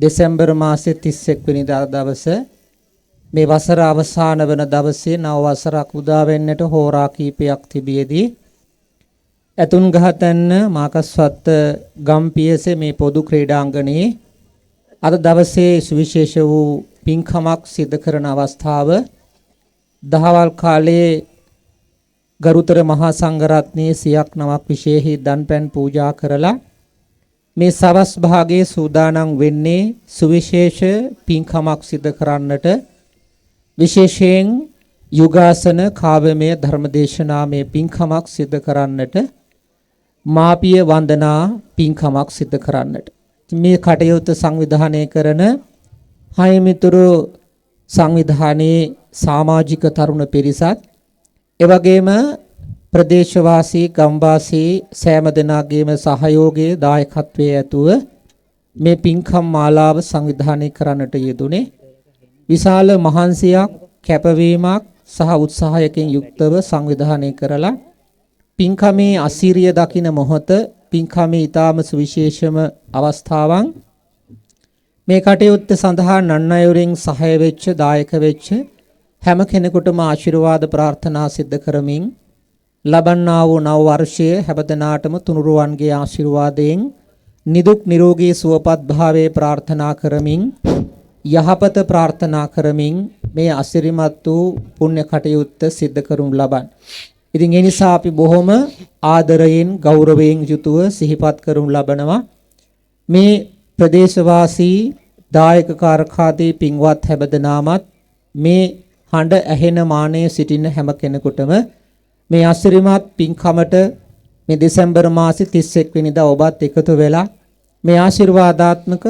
දෙසැම්බර් මාසයේ 31 වෙනිදා දවසේ මේ වසර අවසාන වන දවසේ නව වසරක් උදා වෙන්නට හෝරා කීපයක් තිබියදී ඇතුන්ගහතැන්න මාකස්වත්ත ගම්පියසේ මේ පොදු ක්‍රීඩාංගණයේ අද දවසේ සුවිශේෂ වූ පින්කමක් සිදු කරන අවස්ථාව දහවල් කාලයේ ගරුතර මහා සංඝරත්නයේ 109ක් විශේෂී දන්පැන් පූජා කරලා මේ සවස් භාගයේ සූදානම් වෙන්නේ සුවිශේෂ පින්කමක් සිදු කරන්නට විශේෂයෙන් යුගාසන කාව්‍යමය ධර්මදේශනාමය පින්කමක් සිදු කරන්නට මාපිය වන්දනා පින්කමක් සිදු කරන්නට මේ කටයුතු සංවිධානය කරන හයමිතුරු සංවිධානයේ සමාජික තරුණ පිරිසත් එවැගේම ප්‍රදේශවාසී ගම්වාසී සෑම දෙනාගේම සහයෝගයේ දායකත්වයේ ඇතුව මේ පින්කම් මාලාව සංවිධානය කරන්නට යෙදුනේ විශාල මහන්සියක් කැපවීමක් සහ උත්සාහයකින් යුක්තව සංවිධානය කරලා පින්කමේ අසිරිය දකින මොහොත පින්කමේ ඊටාම සුවිශේෂම අවස්ථාවන් මේ කටයුත්ත සඳහා නන්නයුරින් සහාය වෙච්ච දායක වෙච්ච හැම කෙනෙකුටම ආශිර්වාද ප්‍රාර්ථනා සිද්ධ කරමින් ලබන්නා වූ නව වර්ෂයේ හැමදෙනාටම තුනුරුවන්ගේ ආශිර්වාදයෙන් නිදුක් නිරෝගී සුවපත් භාවයේ ප්‍රාර්ථනා කරමින් යහපත ප්‍රාර්ථනා කරමින් මේ අසිරිමත් වූ පුණ්‍ය කටයුත්ත සිද්ධ කරමු ලබන්. ඉතින් ඒ නිසා අපි බොහොම ආදරයෙන් ගෞරවයෙන් යුතුව සිහිපත් කරමු ලබනවා මේ ප්‍රදේශවාසී දායක කාර්කාදී පින්වත් හැමදෙනාමත් මේ හඬ ඇහෙන මානයේ සිටින හැම කෙනෙකුටම මේ අසිරිමත් පින්කමට මේ දෙසැම්බර් මාසේ 31 වෙනිදා ඔබත් එකතු වෙලා මේ ආශිර්වාදාත්මක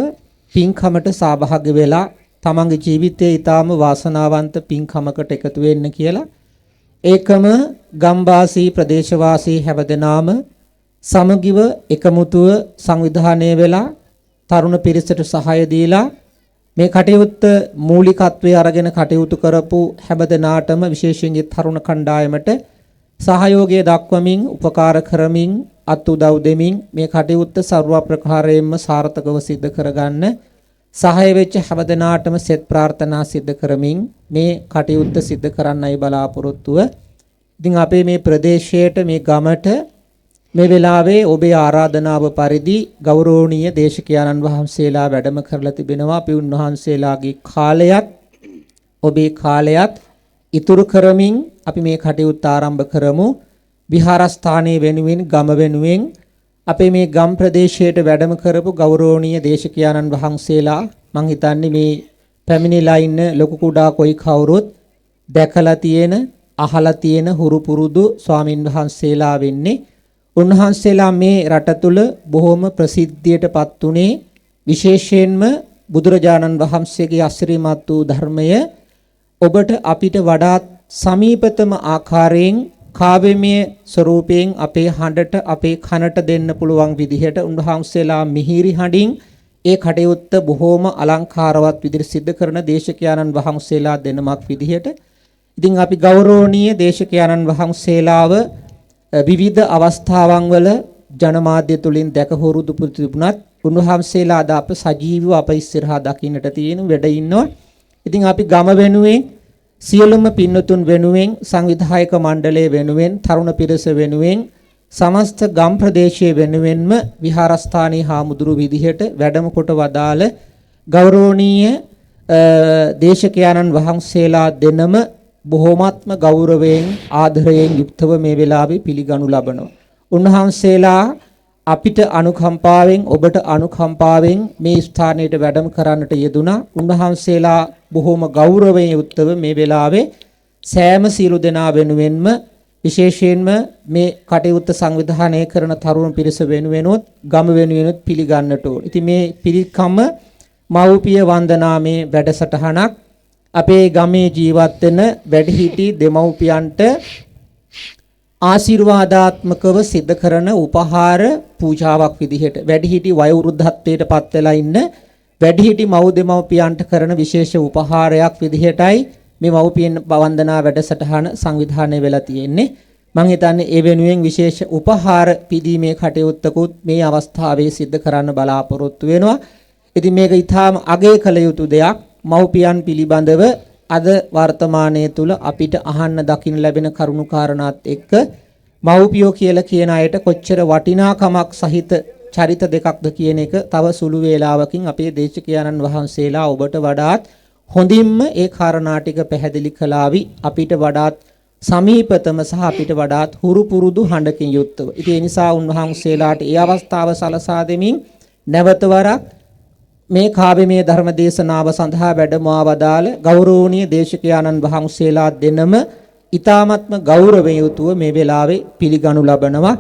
පින්කමට සහභාගී වෙලා තමන්ගේ ජීවිතයේ ඊටාම වාසනාවන්ත පින්කමකට එකතු වෙන්න කියලා ඒකම ගම්වාසී ප්‍රදේශවාසී හැමදෙනාම සමගිව එකමුතුව සංවිධානය වෙලා තරුණ පිරිසට සහාය දීලා මේ කටයුත්ත මූලිකත්වයේ අරගෙන කටයුතු කරපු හැමදෙනාටම විශේෂයෙන් තරුණ කණ්ඩායමට සහයෝගය දක්වමින් උපකාර කරමින් අත් උදව් දෙමින් මේ කටයුත්ත ਸਰව ප්‍රකාරයෙන්ම සාර්ථකව සිද්ධ කරගන්න සහාය වෙච්ච හැමදෙනාටම සෙත් ප්‍රාර්ථනා සිද්ධ කරමින් මේ කටයුත්ත සිද්ධ කරන්නයි බලාපොරොත්තුව. ඉතින් අපේ මේ ප්‍රදේශයට මේ ගමට මේ වෙලාවේ ඔබේ ආරාධනාව පරිදි ගෞරවනීය දේශකයන්න් වහන්සේලා වැඩම කරලා තිබෙනවා. අපි උන්වහන්සේලාගේ කාලයත් ඔබේ කාලයත් ඉතුරු කරමින් අපි මේ කටයුත්ත ආරම්භ කරමු. විහාරස්ථානයේ වෙනුවෙන් ගම වෙනුවෙන් අපේ මේ ගම් ප්‍රදේශයට වැඩම කරපු ගෞරවනීය දේශකයන්න් වහන්සේලා මං හිතන්නේ මේ පැමිණිලා ඉන්න ලොකු කුඩා කොයි කවුරුත් දැකලා තියෙන අහලා තියෙන හුරු පුරුදු ස්වාමින් වහන්සේලා වෙන්නේ. උන්වහන්සේලා මේ රට තුල බොහොම ප්‍රසිද්ධියටපත් උනේ විශේෂයෙන්ම බුදුරජාණන් වහන්සේගේ අසිරිමත් වූ ධර්මය ඔබට අපිට වඩාත් සමීපතම ආකාරයෙන් කාව්‍යමය ස්වරූපයෙන් අපේ හඬට අපේ කනට දෙන්න පුළුවන් විදිහට උන්වහන්සේලා මිහිරි හඬින් ඒ කටයුත්ත බොහෝම අලංකාරවත් විදිහට සිදු කරන දේශකයන්න් වහන්සේලා දෙනමක් විදිහට ඉතින් අපි ගෞරවනීය දේශකයන්න් වහන්සේලාව විවිධ අවස්ථාවන් වල ජනමාධ්‍ය තුලින් දැක හුරුදු පුරුදුුණත් උන්වහන්සේලා අද අප සජීවව අප ඉස්සරහා දකින්නට තියෙන වැඩ ඉන්නවා. ඉතින් අපි ගම වෙනුවෙන් සියලුම පින්නතුන් වෙනුවෙන් සංවිධායක මණ්ඩලය වෙනුවෙන් තරුණ පිරිස වෙනුවෙන් සමස්ත ගම් ප්‍රදේශයේ වෙනුවෙන්ම විහාරස්ථානයේ හාමුදුරු විදිහට වැඩම කොට වදාළ ගෞරවනීය දේශකයන්න් වහන්සේලා දෙනම බොහෝමත්ම ගෞරවයෙන් ආදරයෙන් යුක්තව මේ වෙලාවේ පිළිගනු ලබනවා. උන්වහන්සේලා අපිට අනුකම්පාවෙන් ඔබට අනුකම්පාවෙන් මේ ස්ථානයට වැඩම කරන්නට යෙදුණා. උන්වහන්සේලා බොහෝම ගෞරවයෙන් යුක්තව මේ වෙලාවේ සෑම සියලු දෙනා වෙනුවෙන්ම විශේෂයෙන්ම මේ කටයුත්ත සංවිධානය කරන තරුණ පිරිස වෙනුවෙනොත් ගම වෙනුවෙනොත් පිළිගන්නට ඕන. ඉතින් මේ පිළිකම මව්පිය වන්දනාමේ වැඩසටහනක් අපේ ගමේ ජීවත් වෙන වැඩිහිටි දෙමව්පියන්ට ආශිර්වාදාත්මකව සිද්ධ කරන උපහාර පූජාවක් විදිහට වැඩිහිටි වයෝවෘද්ධත්වයට පත් වෙලා ඉන්න වැඩිහිටි මව් දෙමව්පියන්ට කරන විශේෂ උපහාරයක් විදිහටයි මේ මව්පියන් වන්දනා වැඩසටහන සංවිධානය වෙලා තියෙන්නේ. මම හිතන්නේ ඒ වෙනුවෙන් විශේෂ උපහාර පිදීමේ කටයුත්තකුත් මේ අවස්ථාවේ සිද්ධ කරන්න බලාපොරොත්තු වෙනවා. ඉතින් මේක ඊටාම අගය කළ යුතු දෙයක්. මව්පියන් පිළිබඳව අද වර්තමානයේ තුල අපිට අහන්න දකින්න ලැබෙන කරුණු කාරණාත් එක්ක මව්පියෝ කියලා කියන අයට කොච්චර වටිනාකමක් සහිත චරිත දෙකක්ද කියන එක තව සුළු වේලාවකින් අපේ දේශකයන්න් වහන්සේලා ඔබට වඩාත් හොඳින්ම ඒ කාරණා ටික පැහැදිලි කළාවි. අපිට වඩාත් සමීපතම සහ අපිට වඩාත් හුරු පුරුදු හඬකින් යුක්තව. ඉතින් ඒ නිසා උන්වහන්සේලාට ඒ අවස්ථාව සලසා දෙමින් නැවත වරක් මේ කාව්‍යමය ධර්ම දේශනාව සඳහා වැඩමවා වදාළ ගෞරවනීය දේශකයාණන් වහන්සේලා දෙනම ඊ타මත්ම ගෞරවයෙන් යුතුව මේ වෙලාවේ පිළිගනු ලබනවා.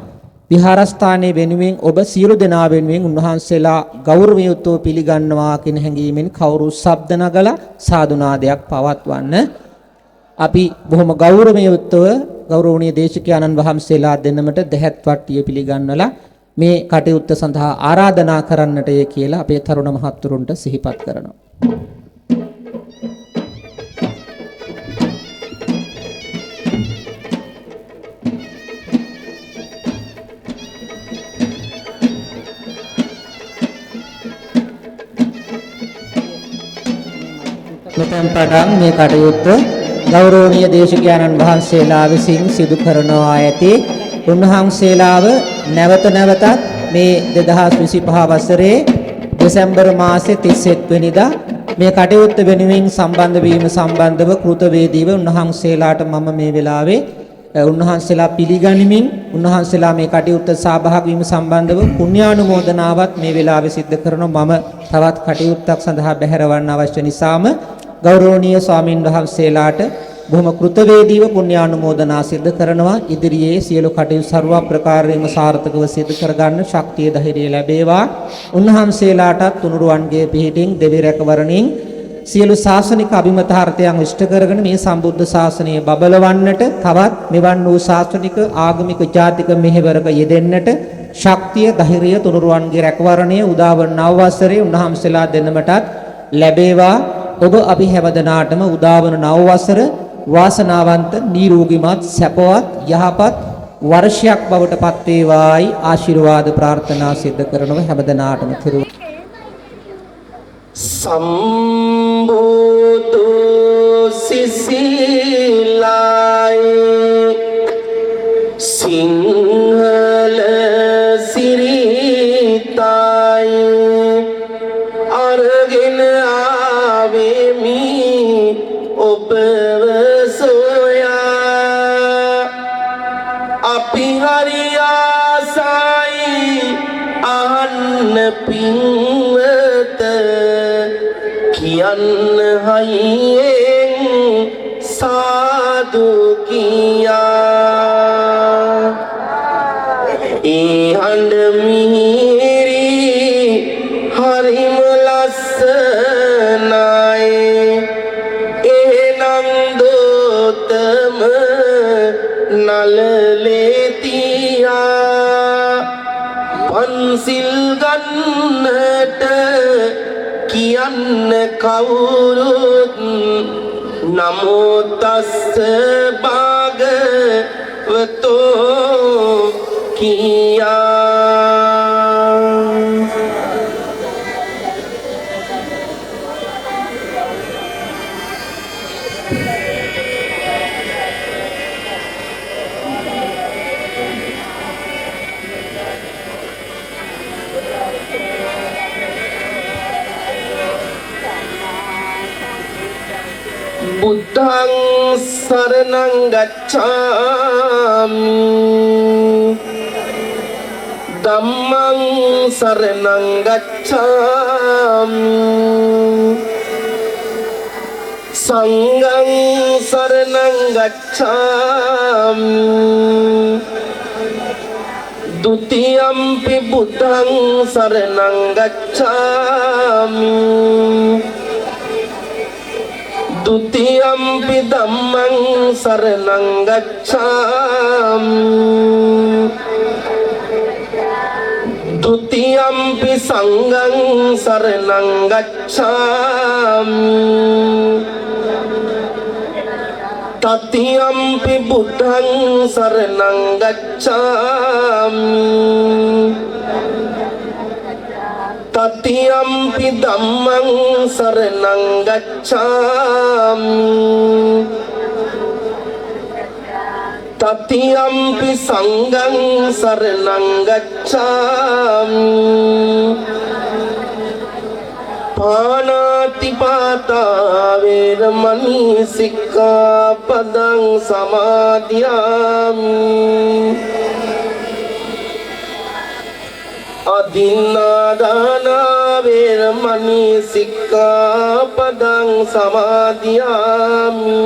විහාරස්ථානයේ වෙනුවෙන් ඔබ සියලු දෙනා වෙනුවෙන් උන්වහන්සේලා ගෞරවයෙන් යුතුව පිළිගන්නවා කියන හැඟීමෙන් කවුරු ශබ්ද නගලා සාදුනාදයක් පවත්වන්න. අපි බොහොම ගෞරවයෙන් යුතුව ගෞරවනීය දේශකයාණන් වහන්සේලා දෙනමට දෙහත් වට්ටිය පිළිගන්වලා මේ කටයුත්ත සඳහා ආරාධනා කරන්නටය කියලා අපේ තරුණ මහත්තුරුන්ට සිහිපත් කරනවා. මෙතෙන් පටන් මේ කටයුත්ත ගෞරවනීය දේශකයන්න් වහන්සේලා විසින් සිදු කරනවා ඇති. උන්වහන්සේලාව නැවත නැවතත් මේ 2025 වසරේ දෙසැම්බර් මාසේ 31 වෙනිදා මේ කටයුත්ත වෙනුවෙන් සම්බන්ධ වීම සම්බන්ධව කෘතවේදීව උන්වහන්සේලාට මම මේ වෙලාවේ උන්වහන්සේලා පිළිගනිමින් උන්වහන්සේලා මේ කටයුත්ත සහභාගී වීම සම්බන්ධව පුණ්‍යානුමෝදනාවත් මේ වෙලාවේ සිද්ධ කරනවා. මම තවත් කටයුත්තක් සඳහා බැහැරවන්න අවශ්‍ය නිසාම ගෞරවනීය ස්වාමින් වහන්සේලාට බොහොම කෘතවේදීව පුණ්‍යානුමෝදනා සිද්ධ කරනවා. ඉදිරියේ සියලු කටයුතු ਸਰව ප්‍රකාරයෙන්ම සාර්ථකව සිදු කරගන්න ශක්තිය ධෛර්යය ලැබේවා. උන්වහන්සේලාටත් තුනුරුවන්ගේ පිහිටින් දෙවි රැකවරණින් සියලු ශාසනික අභිමතාර්ථයන් ඉෂ්ට කරගෙන මේ සම්බුද්ධ ශාසනය බබලවන්නට තවත් මෙවන් වූ ශාසනික ආගමික ජාතික මෙහෙවරක යෙදෙන්නට ශක්තිය ධෛර්යය තුනුරුවන්ගේ රැකවරණය උදාවන නව වසරේ උන්වහන්සේලා දෙන්නටත් ලැබේවා. ඔබ අපි හැමදෙනාටම උදාවන නව වසර වාසනාවන්ත නිරෝගීමත් සැපවත් යහපත් වර්ෂයක් බවට පත් වේවායි ආශිර්වාද ප්‍රාර්ථනා සිද්ධ කරනවා හැමදෙනාටම කෙරුවා. සම්බුදු සිසිලයි සිංහල සිරිතයි අරගෙන ආවෙමි ඔබව සොයා අපි හරි ආසයි අහන්න පින්වත කියන්න හයියෙන් සාදු කියා ඒ හඬ මිහිරි හරිම ලස්සනයි එහෙනම් දොතම නලලේ තියා පන්සිල් ගන්නට කියන්න කවුරුත් නමෝ තස්ස භගවතෝ කියා බුද්ධං සරණං ගච්ඡාමි ධම්මං සරණං ගච්ඡාමි සංඝං සරණං ගච්ඡාමි ဒုတိယံ පි බුද්ධං සරණං ගච්ඡාමි Dutiyampi dhammang saranang gacchami Dutiyampi sanghang saranang gacchami Tatiyampi buddhang saranang gacchami තතියම්පි ධම්මං සරණං ගච්ඡාමි තතියම්පි සංඝං සරණං ගච්ඡාමි පාණාතිපාතා වේරමණී සික්ඛාපදං සමාදියාමි අදින්නාදානා වේරමණී සික්ඛාපදං සමාදියාමි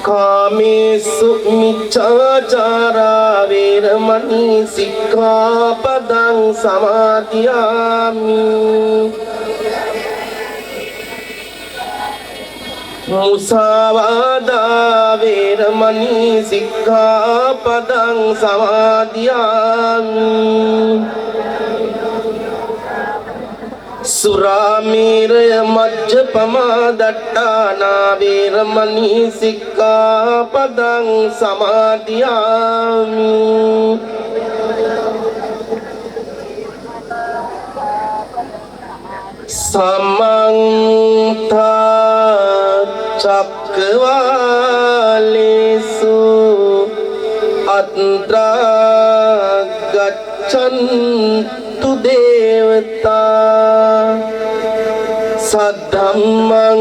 කාමේසු මිච්ඡාචාරා වේරමණී සික්ඛාපදං සමාදියාමි මුසාවාදා වේරමණී සික්ඛාපදං සමාදියාමි සුරාමේරය මජ්ජපමා දට්ඨානා වේරමණී සික්ඛාපදං සමාදියාමි සමන්ත චක්කවාලේසු අත්‍රා ගච්ඡන්තු දේවතා සද්ධම්මං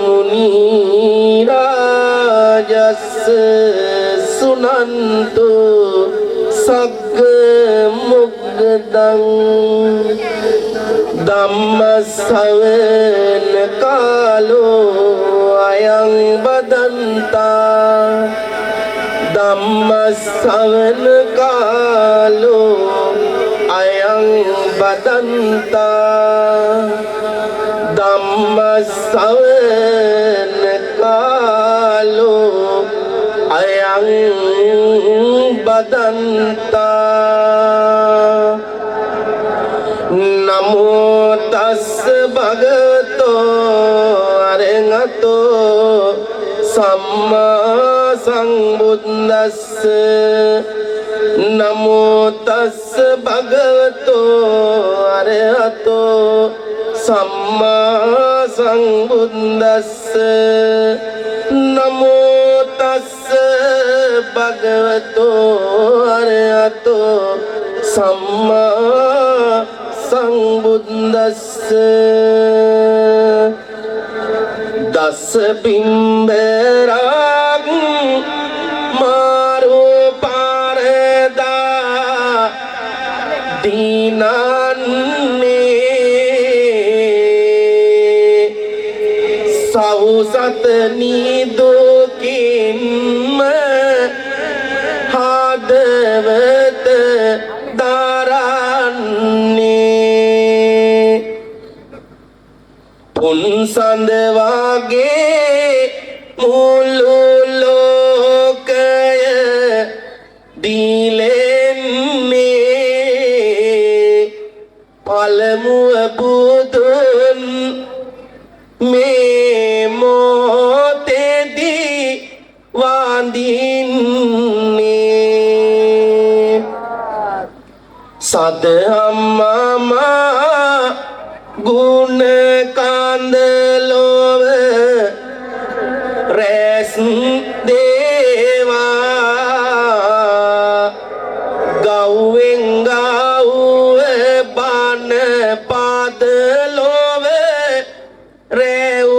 මුනි රාජස් සුනන්තු සග්ග මුග්ගදං ධම්ම ශ්‍රවණ කාලෝ අයං බදන්තා ධම්ම ශ්‍රවණ කාලෝ අයං බදන්තා ධම්ම ශ්‍රවණ කාලෝ අයං බදන්තා නමෝ තස්ස භගවතෝ අරහතෝ සම්මා සම්බුද්දස්ස නමෝ තස්ස භගවතෝ අරහතෝ සම්මා සම්බුද්දස්ස නමෝ තස්ස භගවතෝ අරහතෝ සම්මා සංබුද්දස්ස දස බිම්බරක් මාරෝ පාරදා දීනන්නේ සවුසත නිදුකින්ම හදවත පුන්සඳ වාගේ මුළු ලෝකය දීලෙන්නේ පළමුව බුදුන් මේ මොහොතේදී වඳින්නේ සදහම්මා ගුණ කන්දලොව රැස් දේවා ගව්වෙන් ගව්ව බණ පදලොව රැව්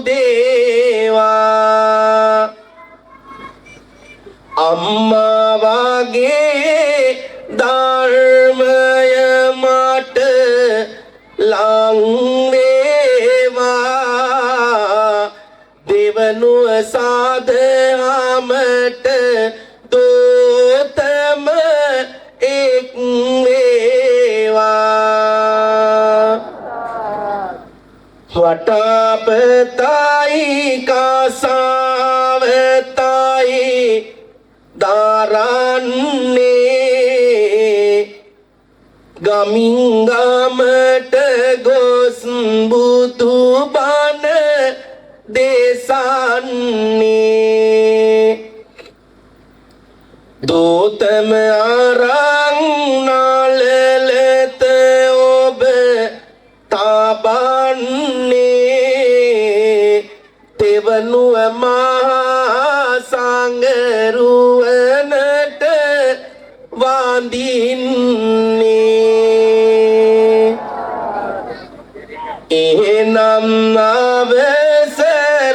දේවා අම්මා වගේ ධර්මය මට ලංවේවා දෙවනුව සාදහමට දෝතම එක් වේවා වටාපතයි කාසාවතයි දරන්නේ ගමින් ගමට ගොස් බුදු බණ දේශන්නේ දෝතම අරන් නාලලත ඔබ තාබන්නේ තෙවනුව මහා සංගරුවනට වඳින්නේ එහෙනම් අවසරයි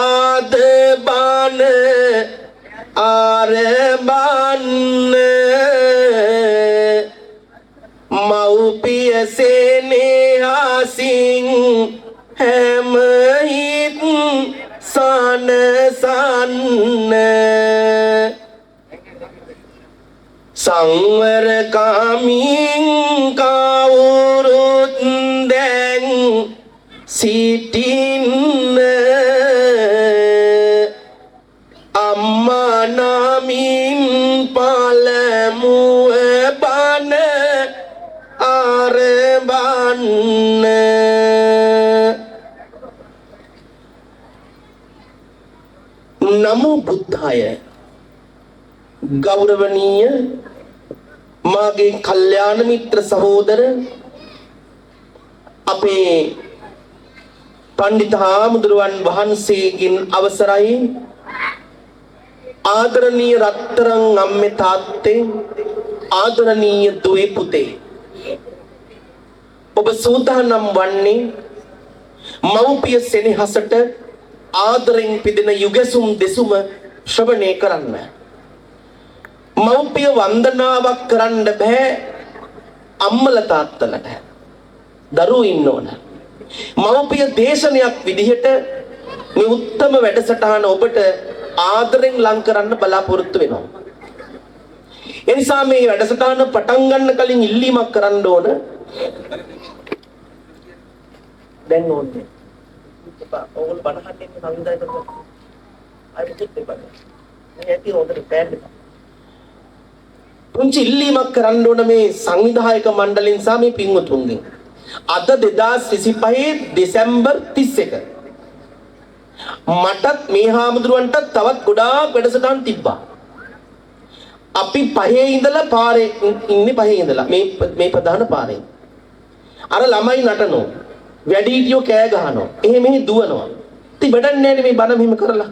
ආද බණ ආරබන්න මව්පිය සෙනෙහසින් හැම හිත් සනසන්න සංවර කාමින් කවුරුත් දැන් සිටින්න අම්මා නමින් පළමුව බණ ආරබන්න නමෝ බුද්ධාය ගෞරවනීය මාගේ කල්යාණ මිත්‍ර සහෝදර අපේ පණ්ඩිත හාමුදුරුවන් වහන්සේගෙන් අවසරයි ආදරණීය රත්තරන් අම්මේ තාත්තේ ආදරණීය දුවේ පුතේ ඔබ සූදානම් වන්නේ මව්පිය සෙනෙහසට ආදරෙන් පිදෙන යුගසුම් දෙසුම ශ්‍රවණය කරන්න මව්පිය වන්දනාවක් කරන්න බෑ අම්මල තාත්තලට දරුවෝ ඉන්න ඕන මව්පිය දේශනයක් විදිහට මේ උත්තම වැඩසටහන ඔබට ආදරෙන් ලං කරන්න බලාපොරොත්තු වෙනවා එනිසා මේ වැඩසටහන පටන් ගන්න කලින් ඉල්ලීමක් කරන්න ඕන දැන් ඕනේ එපා ඕගොල්ලෝ බණහන් ඉන්න සංවිධායක අය මුකුත් එපා මේ ඇති හොඳට පෑන්න පුංචි ඉල්ලීමක් කරන්න ඕන මේ සංවිධායක මණ්ඩලෙන් සහ මේ පින්වතුන්ගෙන් අද 2025 දෙසැම්බර් 31 මටත් මේ හාමුදුරුවන්ටත් තවත් ගොඩාක් වැඩසටහන් තිබ්බා අපි පහේ ඉඳලා පාරේ ඉන්නේ පහේ ඉඳලා මේ ප්‍රධාන පාරේ අර ළමයි නටනවා වැඩිහිටියෝ කෑ ගහනවා එහෙ මෙහෙ දුවනවා ඉතින් වැඩක් නැහැ මේ බණ මෙහෙම කරලා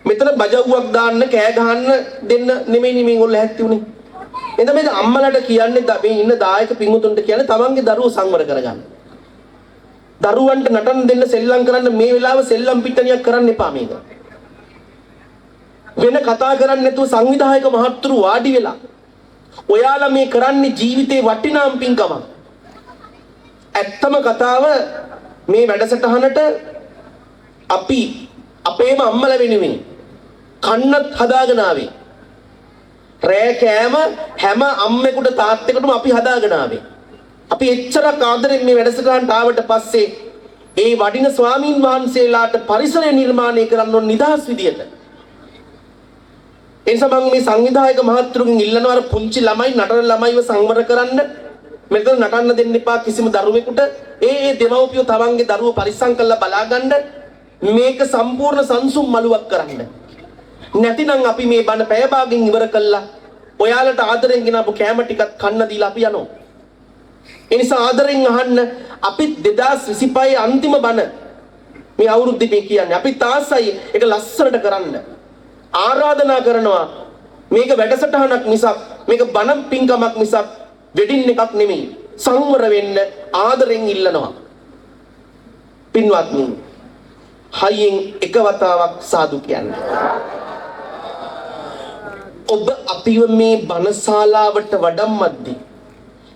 මෙතන බජව්වක් දාන්න කෑ ගහන්න දෙන්න නෙමෙයි මේගොල්ලෝ හැත්ති උනේ එතන මේ අම්මලාට කියන්නේ මේ ඉන්න දායක පින්වුතුන්ට කියන්නේ තමන්ගේ දරුවෝ සංවර කරගන්න දරුවන්ට නටන්න දෙන්න සෙල්ලම් කරන්න මේ වෙලාව සෙල්ලම් පිටණියක් කරන්න එපා මේක වෙන කතා කරන්නේ නැතුව සංවිධායක මහත්තුරු වාඩි වෙලා ඔයාලා මේ කරන්නේ ජීවිතේ වටිනාම් පින්කමක් ඇත්තම කතාව මේ වැඩසටහනට අපි අපේම අම්මලා වෙනුවෙන් කන්නත් හදාගෙන ආවේ රෑ කෑම හැම අම්මෙකුට තාත්තෙකුටම අපි හදාගෙන ආවේ අපි එච්චරක් ආදරෙන් මේ වැඩසටහනට ආවට පස්සේ ඒ වඩින ස්වාමීන් වහන්සේලාට පරිසරය නිර්මාණය කරන්න ඕන නිදහස් විදියට ඒ නිසා මම මේ සංවිධායක මහත්තුරුගෙන් ඉල්ලනවා අර පුංචි ළමයි නටන ළමයිව සංවර කරන්න මෙතන නටන්න දෙන්න එපා කිසිම දරුවෙකුට ඒ දෙමව්පියෝ තමන්ගේ දරුවෝ පරිස්සම් කරලා බලා ගන්න මේක සම්පූර්ණ සංසුම් මළුවක් කරන්න නැතිනම් අපි මේ බණ පැය භාගයෙන් ඉවර කළා ඔයාලට ආදරෙන් ගෙනාපු කෑම ටිකක් කන්න දීලා අපි යනවා ඒ නිසා ආදරෙන් අහන්න අපි 2025 අන්තිම බණ මේ අවුරුද්දේ මේ කියන්නේ අපි තාසයි ඒක ලස්සනට කරන්න ආරාධනා කරනවා මේක වැඩසටහනක් මිසක් මේක බණ පින්කමක් මිසක් වෙඩින් එකක් නෙමෙයි සංවර වෙන්න ආදරෙන් ඉල්ලනවා පින්වත්නි හයියෙන් එක වතාවක් සාදු කියන්න ඔබ අපිව මේ බණශාලාවට වඩම්මද්දී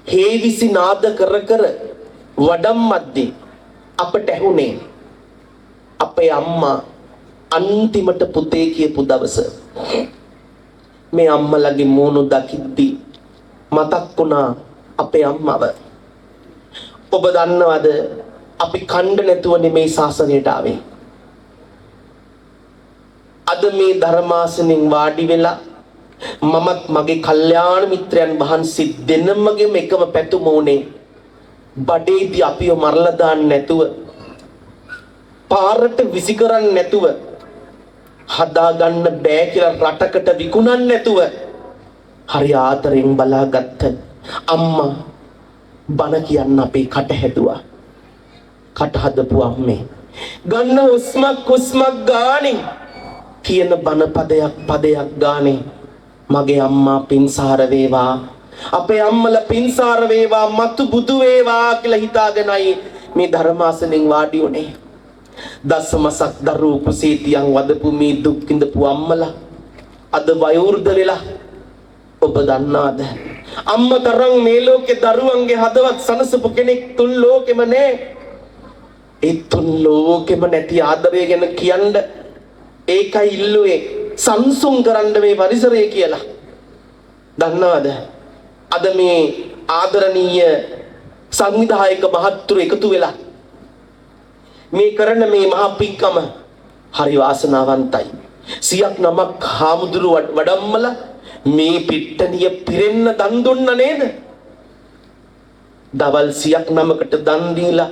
හේවිසි නාද කර කර වඩම්මද්දී අපට ඇහුනේ අපේ අම්මා අන්තිමට පුතේ කියපු දවස මේ අම්මලගේ මූණු දකිද්දී මතක් වුණා අපේ අම්මව ඔබ දන්නවද අපි කණ්ඩ නැතුව නෙමේ ශාසනයට ආවේ අද මේ ධර්මාසනෙන් වාඩි වෙලා මමත් මගේ කල්යාණ මිත්‍රයන් වහන්සේ දෙන්නමගේම එකම පැතුම උනේ බඩේදී අපිව මරලා දාන්න නැතුව පාරට විසි කරන්නේ නැතුව හදාගන්න බෑ කියලා රටකට විකුණන්න නැතුව හරි ආදරෙන් බලාගත්ත අම්මා බන කියන්න අපේ කට හැදුවා. කට හදපු අම්මේ ගන්න හුස්මක් ගානේ කියන බන පදයක් ගානේ මගේ අම්මා පින්සාර වේවා, අපේ අම්මලා පින්සාර වේවා, මතු බුදු වේවා කියලා හිතාගෙනයි මේ ධර්මාසනෙන් වාඩි උනේ. දසමසක් දරුවෝ කුසේ තියන් වදපු මේ දුක් විඳපු අම්මලා අද වයෝවෘද්ධ වෙලා ඔබ දන්නාද අම්මා තරම් මේ ලෝකේ දරුවන්ගේ හදවත් සනසපු කෙනෙක් තුන් ලෝකෙම නෑ. ඒ තුන් ලෝකෙම නැති ආදරය ගැන කියන්න ඒකයි ඉල්ලුවේ සංසුන් කරන්න මේ පරිසරය කියලා. දන්නවද අද මේ ආදරණීය සංවිධායක මහත්තුරු එකතු වෙලා මේ කරන මේ මහා පින්කම හරි වාසනාවන්තයි. 100ක් නමක් හාමුදුරු වඩම්මලා මේ පිට්ටනිය පිරෙන්න දන් දුන්න නේද? දවල් 100ක් නමකට දන් දීලා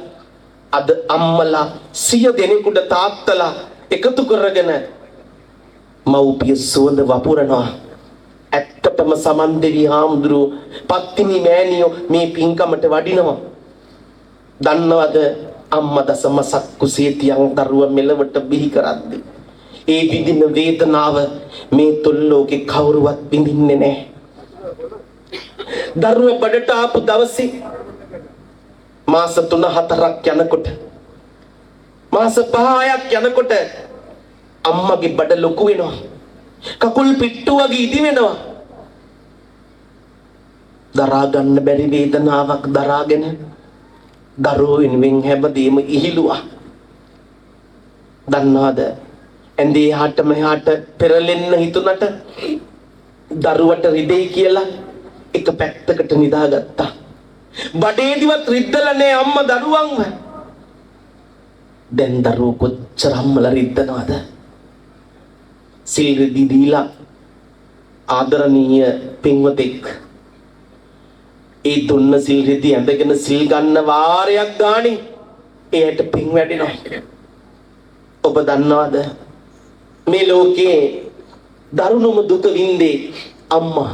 අද අම්මලා 100 දෙනෙකුට තාත්තලා එකතු කරගෙන මව්පිය සුවඳ වපුරනවා. ඇත්තටම සමන් දෙවි හාමුදුරු පත්තිනි මෑණියෝ මේ පින්කමට වඩිනවා. දන්නවද අම්මා දසමසක් කුසේ තියන් දරුවා මෙලවට බිහි කරද්දී ඒ විඳින වේදනාව මේ තුල්ලෝකේ කවුරුවත් විඳින්නේ නැහැ. දරුවා බඩට ආපු දවසේ මාස 3-4ක් යනකොට මාස 5-6ක් යනකොට අම්මගේ බඩ ලොකු වෙනවා. කකුල් පිට්ටු වගේ ඉදි වෙනවා. දරා ගන්න බැරි වේදනාවක් දරාගෙන දරුවෝ වෙනුවෙන් හැමදේම ඉහිලුවා. දන්නවද ඇඳේ එහාට මෙහාට පෙරලෙන්න හිතුණට දරුවට රිදෙයි කියලා එක පැත්තකට නිදාගත්තා. බඩේදිවත් රිද්දලා නෑ අම්මා දරුවන්ව. දැන් දරුවෝ කොච්චර අම්මලා රිද්දනවද? සිල් රිදි දීලා ආදරණීය පින්වතෙක් ඒ දුන්න සිල් රිදි ඇඳගෙන සිල් ගන්න වාරයක් ගානේ එයට පින් වැඩෙනවා. ඔබ දන්නවද මේ ලෝකේ දරුණුම දුක වින්දේ අම්මා.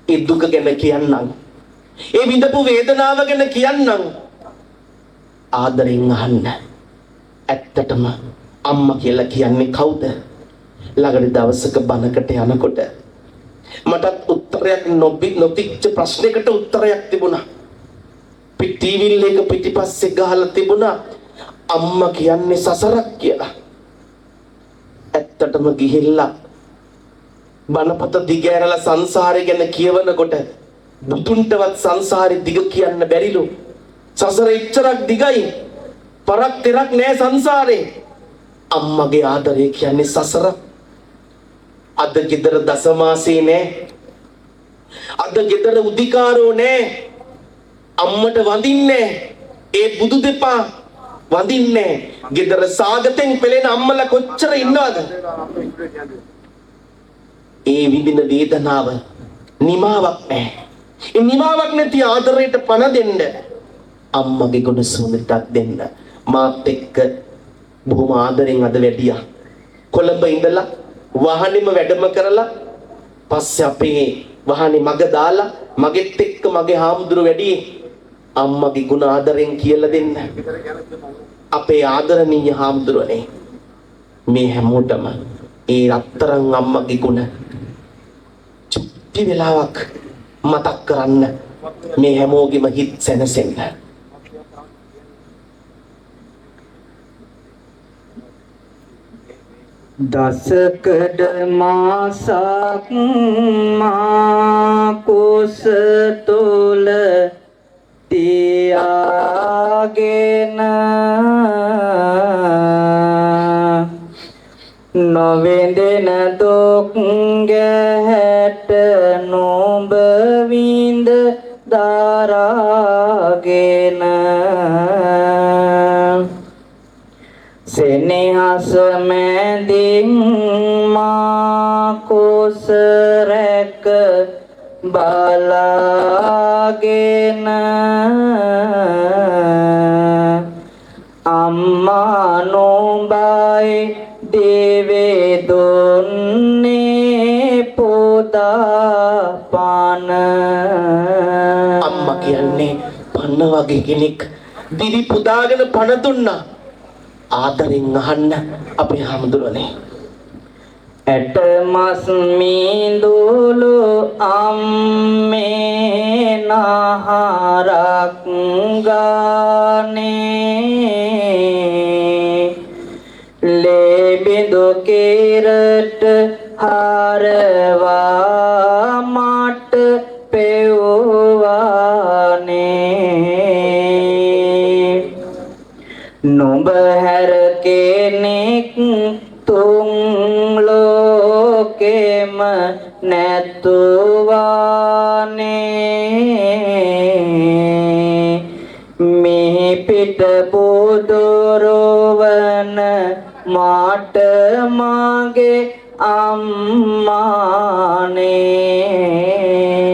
ඒ දුක ගැන කියන්නම්, ඒ විඳපු වේදනාව ගැන කියන්නම් ආදරෙන් අහන්න. ඇත්තටම අම්මා කියලා කියන්නේ කවුද? ළඟට දවසක බණකට යනකොට මටත් උත්තරයක් නොතිච්ච ප්‍රශ්නයකට උත්තරයක් තිබුණා. ටීවී එක පිටිපස්සේ ගහලා තිබුණා අම්මා කියන්නේ සසරක් කියලා. ඇත්තටම ගිහිල්ලා බණපත දිගෑරලා සංසාරය ගැන කියවනකොට බුදුන්ටවත් සංසාරේ දිග කියන්න බැරිලු. සසර ඉච්චරක් දිගයි. පරක් තෙරක් නෑ සංසාරේ. අම්මගේ ආදරය කියන්නේ සසර. අද ගෙදර දසමාසේ නෑ. අද ගෙදර උදිකාරෝ නෑ. අම්මට වඳින්නේ ඒ බුදු දෙපා වඳින්නේ. ගෙදර සාගතෙන් පෙළෙන අම්මලා කොච්චර ඉන්නවද? ඒ විඳින වේදනාව නිමාවක් නෑ. ඒ නිමාවක් නැති ආදරයට පණ දෙන්න අම්මගේ ගුණ සුවඳටක් දෙන්න මාත් එක්ක බොහොම ආදරෙන් අද වැඩියා. කොළඹ ඉඳලා වාහනේම වැඩම කරලා පස්සේ අපේ වාහනේ මග දාලා මගෙත් එක්ක මගේ හාමුදුරු වැඩි අම්මගේ ගුණ ආදරෙන් කියලා දෙන්න. අපේ ආදරණීය හාමුදුරුවනේ මේ හැමෝටම ඒ රත්තරන් අම්මගේ ගුණ චුට්ටි වෙලාවක් මතක් කරන්න මේ හැමෝගෙම හිත් සැනසෙන්න. දසකඩ මාසක් මා කුස තුල තියාගෙන නොවෙඳෙන දුක් ගැහැට නොඹ විඳ දරාගෙන සෙනෙහස මැදින් මා කුස රැක බලාගෙන අම්මා නොඹයි දෙවේ දුන්නේ පොදාපාන අම්මා කියන්නේ පන්න වගේ කෙනෙක් දිවි පුදාගෙන පණ දුන්නා. ආදරෙන් අහන්න අපේ හැමදෙරෝනේ. ඇට මස් මීදුළු අම්මේ නහරක් ගානේ ලේබිඳු කෙරට හරවා මට පෙව්වානේ නුඹ හැර කෙනෙක් තුන් ලෝකෙම නැතුවානේ මෙහි පිට බුදුරවන මාට මාගේ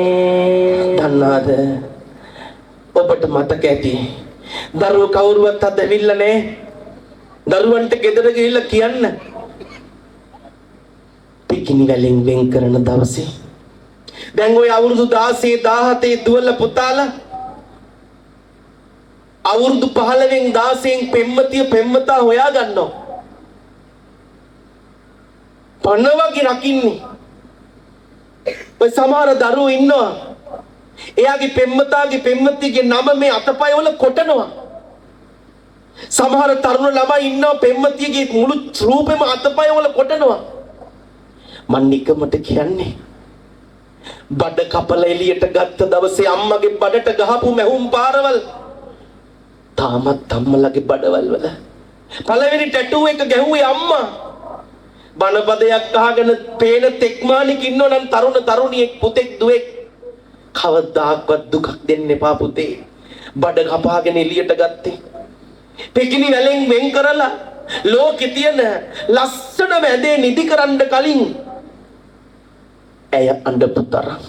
අම්මානේ. දන්නවද ඔබට මතක ඇති දරුවෝ කවුරුවත් අද ඇවිල්ලා නැහැ. දරුවන්ට ගෙදර ගිහිල්ලා කියන්න පිකිනි වලින් වෙන් කරන දවසේ දැන් ඔය අවුරුදු 16 17 දුවල පුතාලා අවුරුදු 15න් 16න් පෙම්මතිය පෙම්මතා හොයා ගන්නවා. පන්නවගේ රකින්නේ. ඔය සමහර දරුවෝ ඉන්නවා. එයාගේ පෙම්මතාගේ පෙම්මතියගේ නම මේ අතපය වල කොටනවා. සමහර තරුණ ළමයි ඉන්නවා පෙම්මතියගේ මුළු රූපෙම අතපය වල කොටනවා. මන් නිකමට කියන්නේ බඩ කපල එළියට ගත්ත දවසේ අම්මගේ බඩට ගහපු මැහුම් පාරවල් තාමත් අම්මලගේ බඩවල් වල පළවෙනි ටැටූ එක ගැහුවේ අම්මා. බණපදයක් අහගෙන පේන තෙක්මානික ඉන්නෝ නම් තරුණ තරුණියෙක් පුතෙක් දුවෙක් කවදාක්වත් දුකක් දෙන්න එපා පුතේ. බඩ කපාගෙන එළියට ගත්තේ පිකිනි වලින් වෙන් කරලා ලෝකේ තියෙන ලස්සන වැදේ නිදි කරන්න කලින් ඇය අඬපු තරම්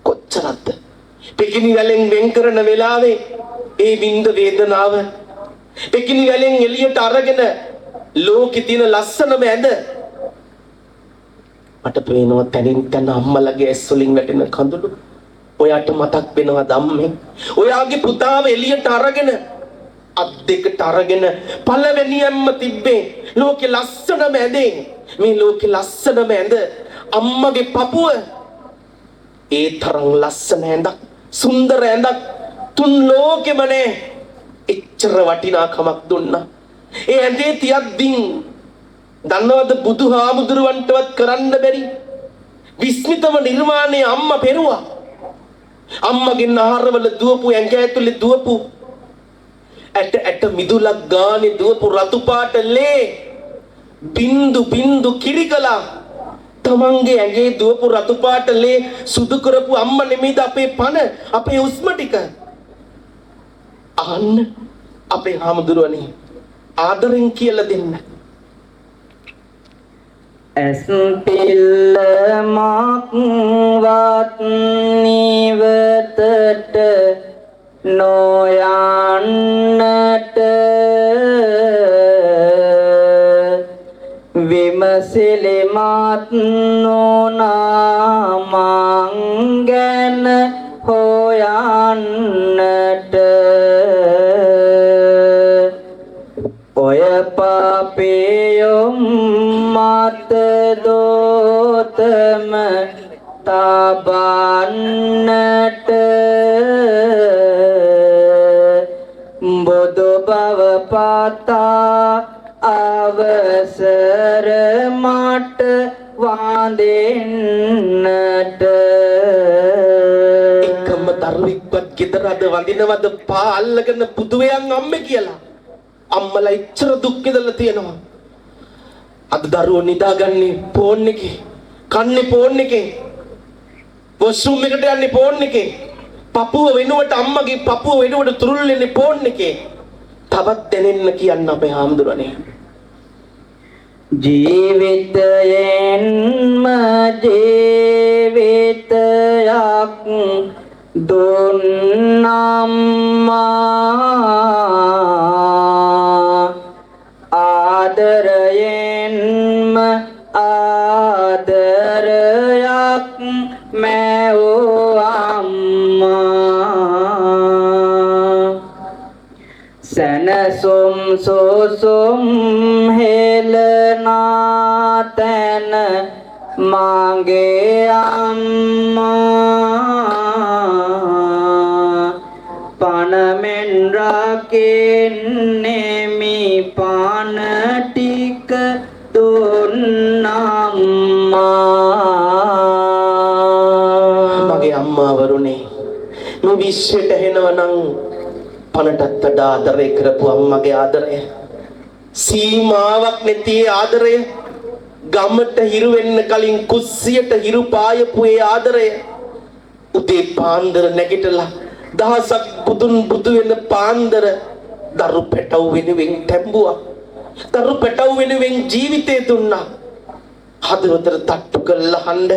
කොච්චරද පිකිනි වලින් වෙන් කරන වෙලාවේ ඒ විඳ වේදනාව පිකිනි වලින් එළියට අරගෙන ලෝකේ තියෙන ලස්සනම ඇඳ මට පේනවා තනින් තන අම්මලගේ ඇස් වලින් වැටෙන කඳුළු. ඔයාට මතක් වෙනවද අම්මේ ඔයාගේ පුතාව එළියට අරගෙන අත් දෙකට අරගෙන පළවෙනියම්ම තිබ්බේ ලෝකේ ලස්සනම ඇඳේ මේ ලෝකේ ලස්සනම ඇඳ අම්මගේ පපුව ඒ තරම් ලස්සන ඇඳක් සුන්දර ඇඳක් තුන් ලෝකෙම නෑ එච්චර වටිනාකමක් දුන්නා. ඒ ඇඳේ තියද්දින් දන්නවද බුදුහාමුදුරුවන්ටවත් කරන්න බැරි විස්මිතම නිර්මාණය අම්මා පෙරුවා. අම්මගේ නහරවල දුවපු ඇඟ ඇතුලේ දුවපු ඇට මිදුලක් ගානේ දුවපු රතු පාට ලේ බින්දු බින්දු කිරිකලා තමන්ගේ ඇඟේ දුවපු රතු පාට ලේ සුදු කරපු අම්මා නෙමෙයිද අපේ පණ අපේ උස්ම ටික. අහන්න අපේ හාමුදුරුවනේ ආදරෙන් කියලා දෙන්න. ඇස් පිල්ල මක්වත් නිවතට නොයන්නට විමසිලිමත් නොනා මං ගැන හොයන්නට ඔය පාපියොම් මත දෝතම තබන්නට බුදු බව පතා අවසර මට වඳින්නට එකම දරුවෙක්වත් ගෙදර අද වඳිනවද පා අල්ලගෙන පුදුවයන් අම්මේ කියලා. අම්මලා ඉච්චර දුක් විඳලා තියෙනවා. අද දරුවෝ නිදාගන්නේ ෆෝන් එකේ, කන්නේ ෆෝන් එකේ, වොෂ්රූම් එකට යන්නේ ෆෝන් එකේ, පපුව වෙනුවට අම්මගේ පපුව වෙනුවට තුරුල් වෙන්නේ ෆෝන් එකේ. තවත් දැනෙන්න කියන්න අපේ හාමුදුරනේ. ජීවිතයෙන්ම ජීවිතයක් දුන්නම්මා ආදරයෙන්ම සැනසුම් සෝසුම් හෙලනා තැන මාගේ අම්මා පනමෙන් රකින්නෙමි පාන ටික දුන්නම්මා මගේ අම්මා වරුනේ මේ විශ්වයට එනවනම් පණටත් වඩා ආදරය කරපු අම්මගේ ආදරය සීමාවක් නැති ආදරය ගමට හිරු වෙන්න කලින් කුස්සියට හිරු පායපු ඒ ආදරය උදේ පාන්දර නැගිටලා දහසක් බුදුන් බුදු වෙන පාන්දර දරු පැටව වෙනුවෙන් තැඹුවා දරු පැටව වෙනුවෙන් ජීවිතේ දුන්නා හදවතට තට්ටු කරලා හඬ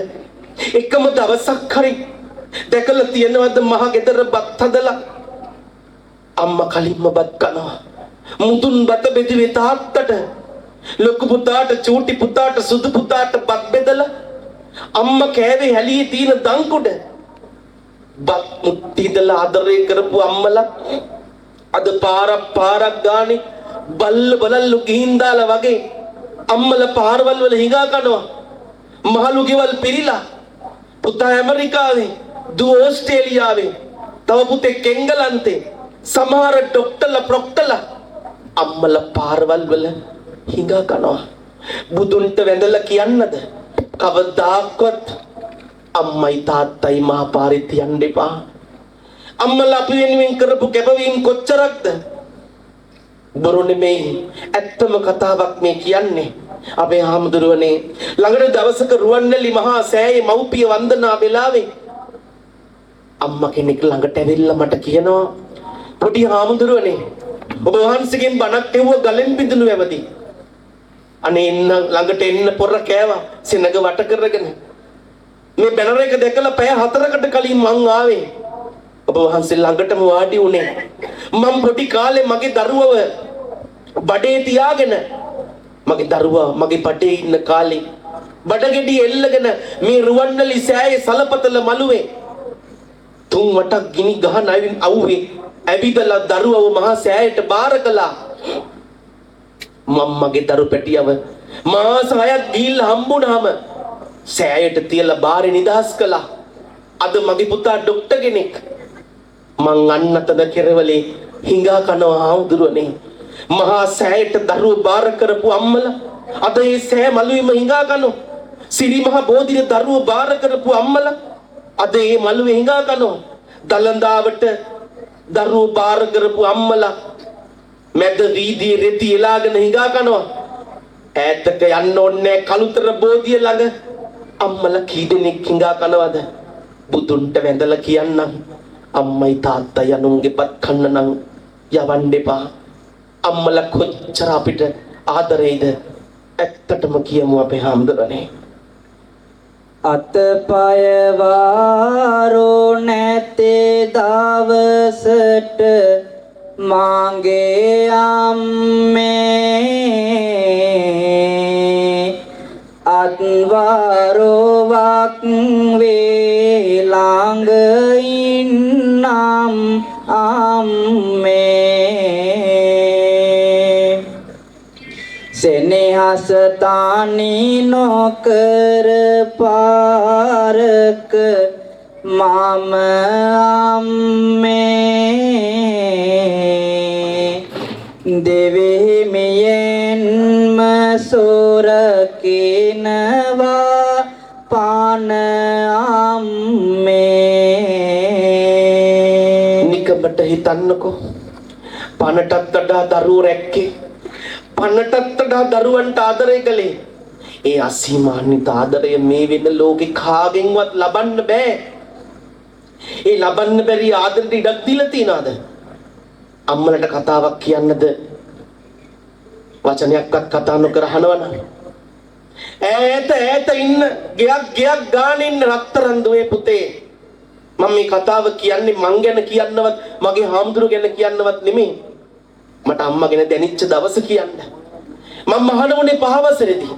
එකම දවසක් හරි දැකලා තියනවද මහ ගෙදර බත් හදලා අම්මා කලින්ම බත් කනවා මුදුන් බත බෙදුවේ තාත්තට ලොකු පුතාට චූටි පුතාට සුදු පුතාට බත් බෙදලා අම්මා කෑවේ හැලියේ තියෙන දංකුඩ බත් මුට්ටි ඉදලා ආදරය කරපු අම්මලා අද පාරක් ගානේ බල්ලු ගිහින් දාලා වගේ අම්මලා පාරවල් වල හිඟා කනවා මහලු ගෙවල් පිරීලා පුතා ඇමරිකාවේ දුව ඕස්ට්‍රේලියාවේ තව පුතෙක් එංගලන්තේ සමහර ඩොක්ටර්ලා ප්‍රොක්ටර්ලා අම්මලා පාරවල් වල හිඟා කනවා බුදුන්ට වැඳලා කියන්නද කවදාක්වත් අම්මයි තාත්තයි මහා පාරේ තියන්න එපා අම්මලා අපි වෙනුවෙන් කරපු කැපවීම කොච්චරක්ද බොරු නෙමෙයි ඇත්තම කතාවක් මේ කියන්නේ අපේ හාමුදුරුවනේ ළඟට දවසක රුවන්වැලි මහා සෑයේ මව්පිය වන්දනා වෙලාවේ අම්මා කෙනෙක් ළඟට ඇවිල්ලා මට කියනවා පොඩි හාමුදුරුවනේ ඔබ වහන්සේගෙන් බණක් ඇහුව ගලෙන් බිඳුණු වැවදි අනේ එන්න ළඟට එන්න පොර කෑවා සෙනග වට කරගෙන මේ බැනර එක දැකලා පැය 4කට කලින් මං ආවේ ඔබ වහන්සේ ළඟටම වාඩි වුණේ මම පොඩි කාලේ මගේ දරුවව බඩේ තියාගෙන මගේ දරුවා මගේ බඩේ ඉන්න කාලේ බඩගෙඩි එල්ලගෙන මේ රුවන්වැලි සෑයේ සලපතල මළුවේ තුන් වටක් ගිනි ගහන අවුවේ ඇවිදලා දරුවව මහා සෑයට බාර කළා මම්මගේ දරු පැටියව මාස 6ක් ගිහිල්ලා හම්බුනාම සෑයට තියලා බාරේ නිදහස් කළා අද මගේ පුතා ડોක්ටර් කෙනෙක් මං අන්නතද කෙරවලේ හිඟා කනවා හාමුදුරුවනේ මහා සෑයට දරුව බාර කරපු අම්මලා අද ඒ සෑ මළුවේම හිඟා කනවා සිරි මහ බෝධියේ දරුව බාර කරපු අම්මලා අද ඒ මළුවේ හිඟා කනවා දලන්දාවට දරුව බාර කරපු අම්මලා මැද වීදියේ රෙදි එලාගෙන හිඟා කනවා ඈතට යන්න ඕනේ කලුතර බෝධිය ළඟ අම්මලා කී දෙනෙක් හිඟා කනවද බුදුන්ට වැඳලා කියන්නම් අම්මයි තාත්තයි අනුන්ගේ බත් කන්න නම් යවන්න එපා අම්මලා කොච්චර අපිට ආදරේද ඇත්තටම කියමු අපේ හාමුදුරනේ අතපය වාරෝ නැතේ දවසට මාගේ අම්මේ අත්වාරෝවක් වේ ළඟ ඉන්නම් අම්මේ සෙනෙහස තානි නොකර පාරක මම අම්මේ දෙවිමියෙන්ම සොරකිනවා පාන අම්මේ නිකමට හිතන්නකෝ පනටත් වඩා දරුවෝ රැක්කේ පනටත් වඩා දරුවන්ට ආදරය කළේ ඒ අසීමාන්විත ආදරය මේ වෙන ලෝකේ කාගෙන්වත් ලබන්න බෑ ඒ ලබන්න බැරි ආදරෙට ඉඩක් දීලා තියනවාද අම්මලට කතාවක් කියන්නද වචනයක්වත් කතා නොකර අහනවනම් ඈත ඉන්න ගයක් ගානේ ඉන්න රත්තරන් දුවේ පුතේ මම මේ කතාව කියන්නේ මං ගැන කියන්නවත් මගේ හාමුදුරු ගැන කියන්නවත් නෙමෙයි මට අම්මා ගැන දැනෙච්ච දවස කියන්න මම මහාන වුණේ 5 වසරේදී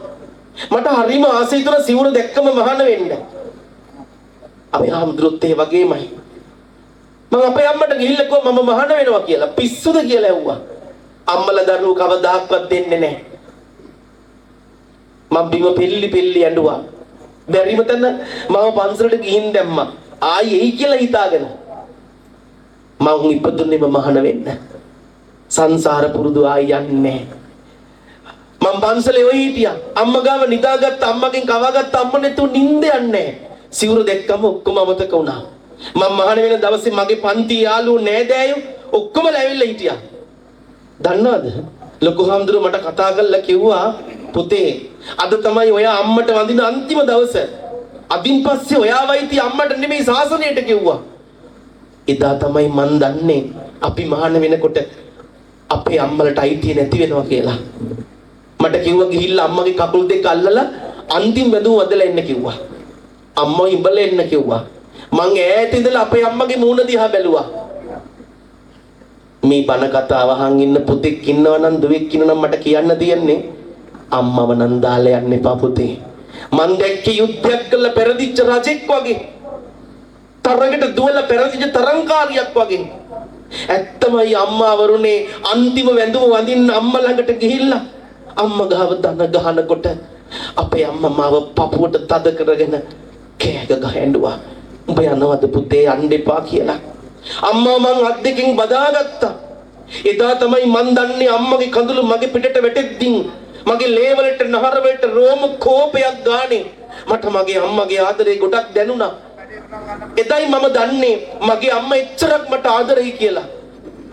මට හරිම ආසයි තුන සිවුර දැක්කම මහාන වෙන්න අපි හාමුදුරුත් ඒ වගේමයි මම අපේ අම්මට ගිහිල්ලා කිව්වා මම මහාන වෙනවා කියලා. පිස්සුද කියලා ඇහුවා. අම්මලා දරුවෝ කවදාක්වත් දෙන්නේ නැහැ. මම බිම පිල්ලි ඇඬුවා. බැරිම තැන මම පන්සලට ගිහින් දැම්මා. ආයි එයි කියලා හිතාගෙන. මම ඉපදුන්නේම මහාන වෙන්න. සංසාර පුරුදු ආයි යන්නේ නැහැ. මම පන්සලේ ඔය හිටියා. අම්මා ගාව නිදාගත්ත අම්මගෙන් කවාගත්ත අම්ම නැතුව නිින්ද යන්නේ නැහැ. සිවුර දැක්කම ඔක්කොම අමතක වුණා. මම මහාන වෙන දවසේ මගේ පන්ති යාළුවෝ නෑදෑයෝ ඔක්කොම ඇවිල්ලා හිටියා. දන්නවද? ලොකු හාමුදුරුවෝ මට කතා කරලා කිව්වා පුතේ අද තමයි ඔයා අම්මට වඳින අන්තිම දවස. අදින් පස්සේ ඔයාවයිති අම්මට නෙමෙයි සාසනයට කිව්වා. එදා තමයි මන් දන්නේ අපි මහාන වෙනකොට අපේ අම්මලට අයිතිය නැති වෙනවා කියලා. මට කිව්වා ගිහිල්ලා අම්මගේ කකුල් දෙක අල්ලලා අන්තිම වැදුම වදලා එන්න කිව්වා. අම්මා ඉඹලා එන්න කිව්වා. මං ඈත ඉඳලා අපේ අම්මගේ මූණ දිහා බැලුවා. මේ බණ කතාව අහන් ඉන්න පුතෙක් ඉන්නවා නම් දුවෙක් ඉන්නවා නම් මට කියන්න තියෙන්නේ අම්මව නම් දාලා යන්න එපා පුතේ. මං දැක්කේ යුද්ධයක් කළා පෙරදිච්ච රජෙක් වගේ. තරඟට දුවලා පෙරදිච්ච තරංකාරියක් වගේ. ඇත්තමයි අම්මා වරුනේ අන්තිම වැඳුම වඳින්න අම්මා ළඟට ගිහිල්ලා අම්මා ගාව දන ගහනකොට අපේ අම්මා මාව පපුවට තද කරගෙන කෑග ගහඬුවා. උඹ යනවද පුතේ යන්න එපා කියලා. අම්මා මං අත් දෙකෙන් බදාගත්තා. එදා තමයි මන් දන්නේ අම්මගේ කඳුළු මගේ පිටට වැටෙද්දී මගේ ලේ වලට නහර වලට රෝම කෝපයක් ගානේ මට මගේ අම්මගේ ආදරේ ගොඩක් දැනුණා. එදයි මම දන්නේ මගේ අම්මා එච්චරක් මට ආදරෙයි කියලා.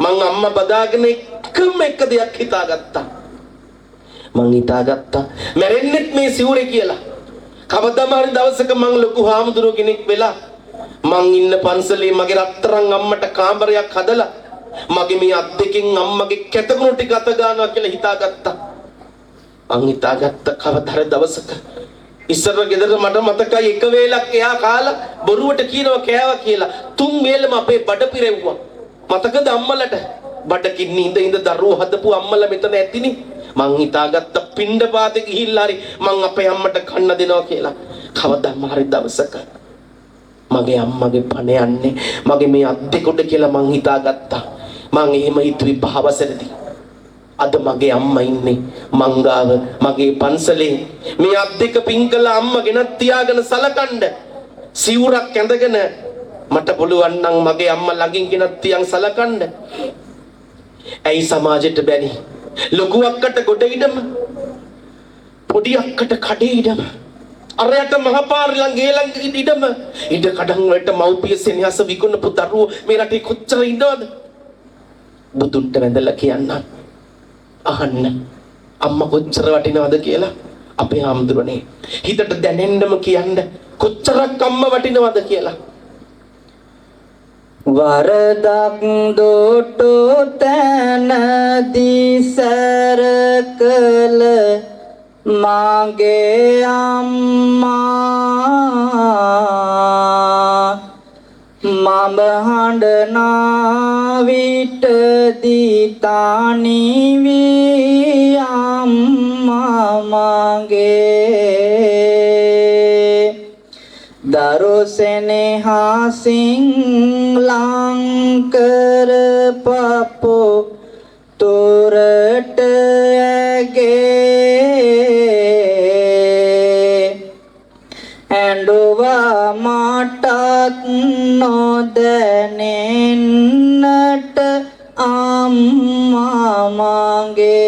මං අම්මා බදාගෙන එකම එක දෙයක් හිතාගත්තා. මං හිතාගත්තා මැරෙන්නෙත් මේ සිවුරේ කියලා. කවදාම හරි දවසක මං ලොකු හාමුදුරුවෝ කෙනෙක් වෙලා මං ඉන්න පන්සලේ මගේ රත්තරන් අම්මට කාමරයක් හදලා මගේ මේ අත් දෙකෙන් අම්මගේ කැතකුණු ටික අත ගන්නවා කියලා හිතාගත්තා. මං හිතාගත්ත කවදා හරි දවසක ඉස්සර ගෙදර මට මතකයි එක වේලක් එයා කාලා බොරුවට කියනවා කෑවා කියලා. තුන් වේලම අපේ බඩ පිරෙව්වා. මතකද අම්මලට? බඩකින් ඉඳ දරුවෝ හදපු අම්මලා මෙතන ඇතිනේ. මං හිතාගත්ත පින්ඩ පාතේ ගිහිල්ලා හරි මං අපේ අම්මට කන්න දෙනවා කියලා. කවදාම හරි දවසක මගේ අම්මගේ පණ යන්නේ මගේ මේ අත් දෙකට කියලා මං හිතාගත්තා. මං එහෙම හිතුවේ භාවසරදී. අද මගේ අම්මා ඉන්නේ මංගාව මගේ පන්සලේ මේ අත් දෙක පිංකලා අම්මා ගෙනත් තියාගෙන සලකන්න සිවුරක් ඇඳගෙන මට පුළුවන් නම් මගේ අම්මා ළඟින් ගෙනත් තියන් සලකන්න. ඇයි සමාජයට බැරි? ලොකු අක්කට ගොඩ ඉඩම පොඩි අක්කට කඩේ ඉඩම අරයට මහපාර ළඟ ළඟ ඉඩම ඉඩ කඩන් වලට මව්පිය සෙනෙහස විකුණපු දරුවෝ මේ රටේ කොච්චර ඉන්නවද? බුදුන්ට වැඳලා කියන්න අහන්න අම්මා කොච්චර වටිනවද කියලා. අපේ හාමුදුරනේ හිතට දැනෙන්නම කියන්න කොච්චරක් අම්මා වටිනවද කියලා. වරදක් දොටු තැනදී සැර කළ මාගේ අම්මා මම හඬනා විටදී තනි වී අම්මා මගේ දරු සෙනෙහසින් ලං කරපපු තොරට ඇගේ ඇඬුවා මටත් නොදැනෙන්නට අම්මා මගේ.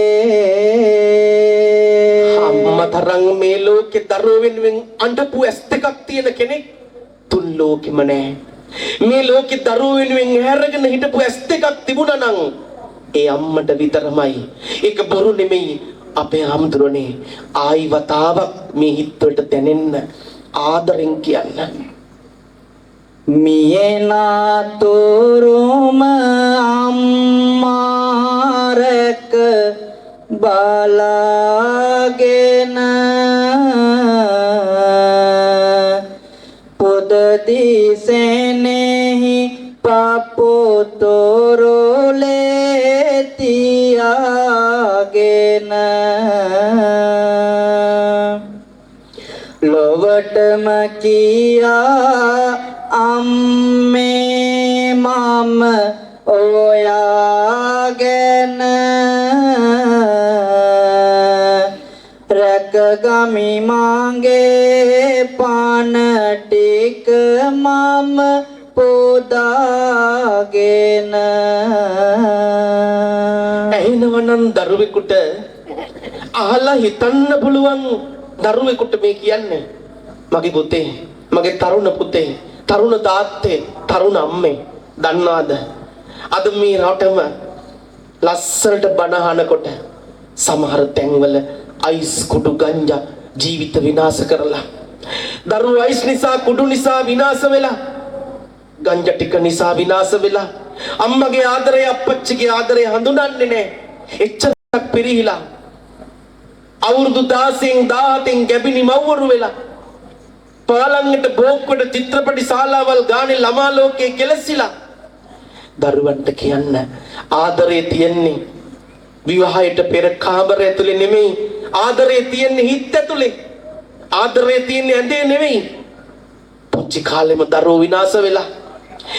අම්මා තරම් මේ ලෝකේ දරුවෝ වෙනුවෙන් අඬපු ඇස් දෙකක් තියෙන කෙනෙක් තුන් ලෝකෙම නැහැ. මේ ලෝකේ දරුවෝ වෙනුවෙන් හැරගෙන හිටපු ඇස් දෙකක් තිබුණා නම් ඒ අම්මට විතරමයි. ඒක බොරු නෙමෙයි. අපේ හාමුදුරනේ ආයි වතාවක් මේ හිතවලට දැනෙන්න ආදරෙන් කියන්න. මියනාතුරුම අම්මාරක බලාගෙන පොද දිසෙනෙහි පපුතොරොලේ තියාගෙන ලොවටම කියා අම්මේ මම මම ඔයාගෙන රැකගමි මාගේ පණ ටික මම පොදාගෙන. ඇහෙනවනම් දරුවෙකුට අහලා හිතන්න පුළුවන් දරුවෙකුට මේ කියන්නේ මගේ පුතේ, මගේ තරුණ පුතේ, තරුණ තාත්තේ, තරුණ අම්මේ දන්නවද අද මේ රටම ලස්සනට බණ අහනකොට සමහර තැන්වල අයිස් කුඩු ගංජා ජීවිත විනාශ කරලා දරුවෝ අයිස් නිසා කුඩු නිසා විනාශ වෙලා ගංජා ටික නිසා විනාශ වෙලා අම්මගේ ආදරය අප්පච්චිගේ ආදරය හඳුනන්නේ නැහැ. එච්චරක් පිරිහිලා අවුරුදු 16න් 17න් ගැබිනි මව්වරු වෙලා පාලංගට බෝක්කොට චිත්‍රපටි ශාලාවල් ගානේ ළමා ලෝකේ කෙලසිලා දරුවන්ට කියන්න ආදරේ තියෙන්නේ විවාහයට පෙර කාමරය ඇතුලේ නෙමෙයි. ආදරේ තියෙන්නේ හිත ඇතුලේ. ආදරේ තියෙන්නේ ඇඳේ නෙමෙයි. පුංචි කාලෙම දරුවෝ විනාශ වෙලා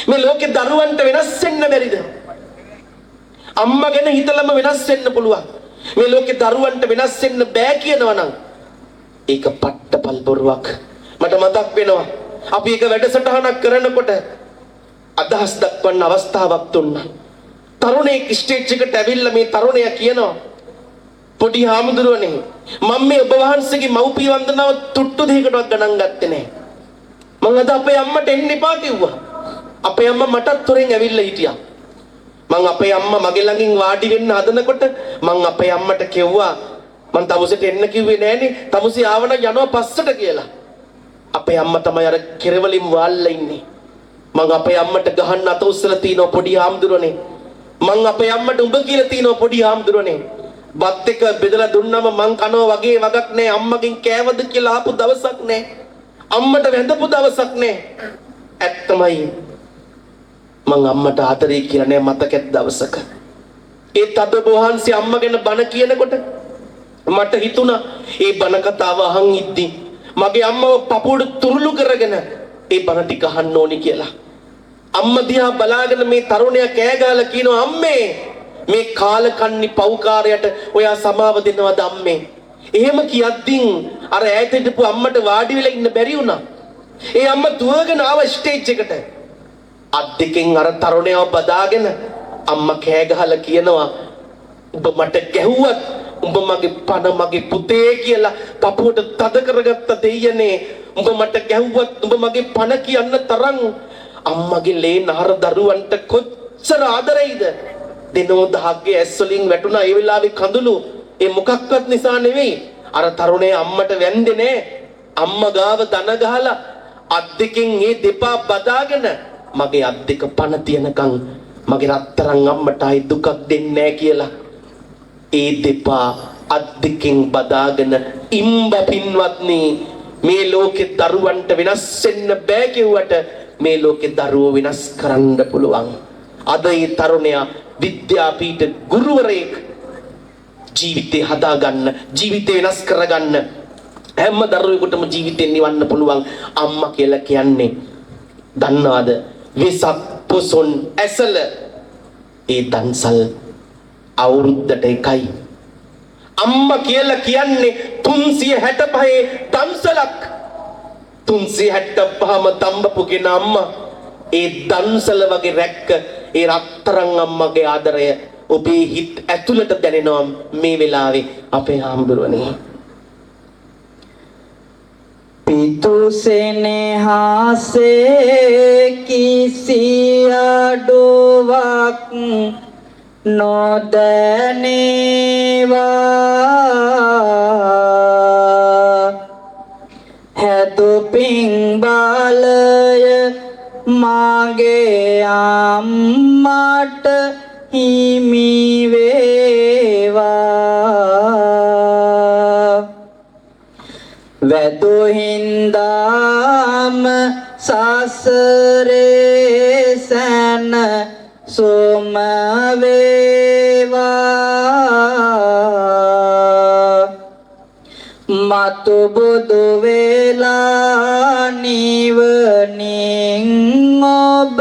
මේ ලෝකේ දරුවන්ට වෙනස් වෙන්න බැරිද? අම්මා ගැන හිතලම වෙනස් වෙන්න පුළුවන්. මේ ලෝකේ දරුවන්ට වෙනස් වෙන්න බෑ කියනවනම් ඒක පට්ටපල් බොරුවක්. මට මතක් වෙනවා අපි එක වැඩසටහනක් කරනකොට අදහස් දක්වන්න අවස්ථාවක් දුන්නා. තරුණයෙක් ස්ටේජ් එකට ඇවිල්ලා මේ තරුණයා කියනවා පොඩි හාමුදුරුවනේ මම මේ ඔබ වහන්සේගේ මව්පිය වන්දනාව තුට්ටු දෙකකටවත් ගණන් ගත්තේ නැහැ. මම අද අපේ අම්මට එන්න එපා කිව්වා. අපේ අම්මා මටත් තොරෙන් ඇවිල්ලා හිටියා. මං අපේ අම්මා මගේ ළඟින් වාඩි වෙන්න හදනකොට මං අපේ අම්මට කිව්වා මං තමුසෙට එන්න කිව්වේ නෑනේ. තමුසේ ආවනම් යනවා පස්සට කියලා. අපේ අම්මා තමයි අර කෙරවලින් වාල්ලා ඉන්නේ. මං අපේ අම්මට ගහන්න අත උස්සලා තිනවා පොඩි හාමුදුරනේ. මං අපේ අම්මට උඹ කියලා තිනවා පොඩි හාමුදුරනේ. බත් එක බෙදලා දුන්නම මං කනවා වගේ වගක් නෑ. අම්මගෙන් කෑවද කියලා ආපු දවසක් නෑ. අම්මට වැඳපු දවසක් නෑ. ඇත්තමයි මං අම්මට ආදරේ කියලා නෑ මතකත් දවසක. ඒත් අද බෝහන්සේ අම්මා ගැන බණ කියනකොට මට හිතුණා ඒ බණ කතාව අහන් ඉද්දි මගේ අම්මව පපුවට තුරුළු කරගෙන ඒ බණ ටික අහන්න ඕනි කියලා. අම්මා දිහා බලාගෙන මේ තරුණයා කෑ ගහලා කියනවා අම්මේ මේ කාලකන්ණි පව්කාරයට ඔයා සමාව දෙනවද අම්මේ? එහෙම කියද්දින් අර ඈත හිටපු අම්මට වාඩි වෙලා ඉන්න බැරි වුණා. ඒ අම්මා දුවගෙන ආව ස්ටේජ් එකට. අත් දෙකෙන් අර තරුණයව බදාගෙන අම්මා කෑ ගහලා කියනවා උඹ මට ගැහුවත් උඹ මගේ පණ මගේ පුතේ කියලා පපුවට තද කරගත්ත දෙයනේ. උඹ මට ගැහුවත් උඹ මගේ පණ කියන්න තරම් අම්මගේ ලේ නහර දරුවන්ට කොච්චර ආදරෙයිද? දෙනෝ දහක්ගේ ඇස් වලින් වැටුණා ඒ වෙලාවේ කඳුළු. ඒ මොකක්වත් නිසා නෙවෙයි. අර තරුණයා අම්මට වැන්දේ නෑ. අම්මා ගාව දන ගහලා අත් දෙකෙන් ඒ දෙපා බදාගෙන මගේ අත් දෙක පණ තියනකම් මගේ රත්තරන් අම්මට ආයි දුකක් දෙන්නේ නැහැ කියලා ඒ දෙපා අත් දෙකෙන් බදාගෙන ඉම්බ පින්වත්නි මේ ලෝකේ දරුවන්ට වෙනස් වෙන්න බෑ කිව්වට මේ ලෝකේ දරුවෝ වෙනස් කරන්න පුළුවන්. අද ඒ තරුණයා විද්‍යාපීඨ ගුරුවරයෙක් ජීවිතේ හදාගන්න ජීවිතේ වෙනස් කරගන්න හැම දරුවෙකුටම ජීවිතේ නිවන්න පුළුවන් අම්මා කියලා කියන්නේ දන්නවද? වෙසක් පොසොන් ඇසල ඒ දන්සල් අවුරුද්දට එකයි. අම්මා කියලා කියන්නේ 365 දන්සලක්. 365ම තම්බපුගෙන අම්මා ඒ දන්සල වගේ රැක්ක ඒ රත්තරන් අම්මගේ ආදරය ඔබේ හිත ඇතුළට දැනෙනවා මේ වෙලාවේ අපේ හාමුදුරුවනේ. පිතුසෙනෙහසේ කිසි අඩුවක් නොදැනේවා හැදුපින් බලය මාගේ අම්මට හිමි වේවා වැදුහින්දාම සසරේ සැන සුම වේවා මතු බුදු වෙලා නිවනින් ඔබ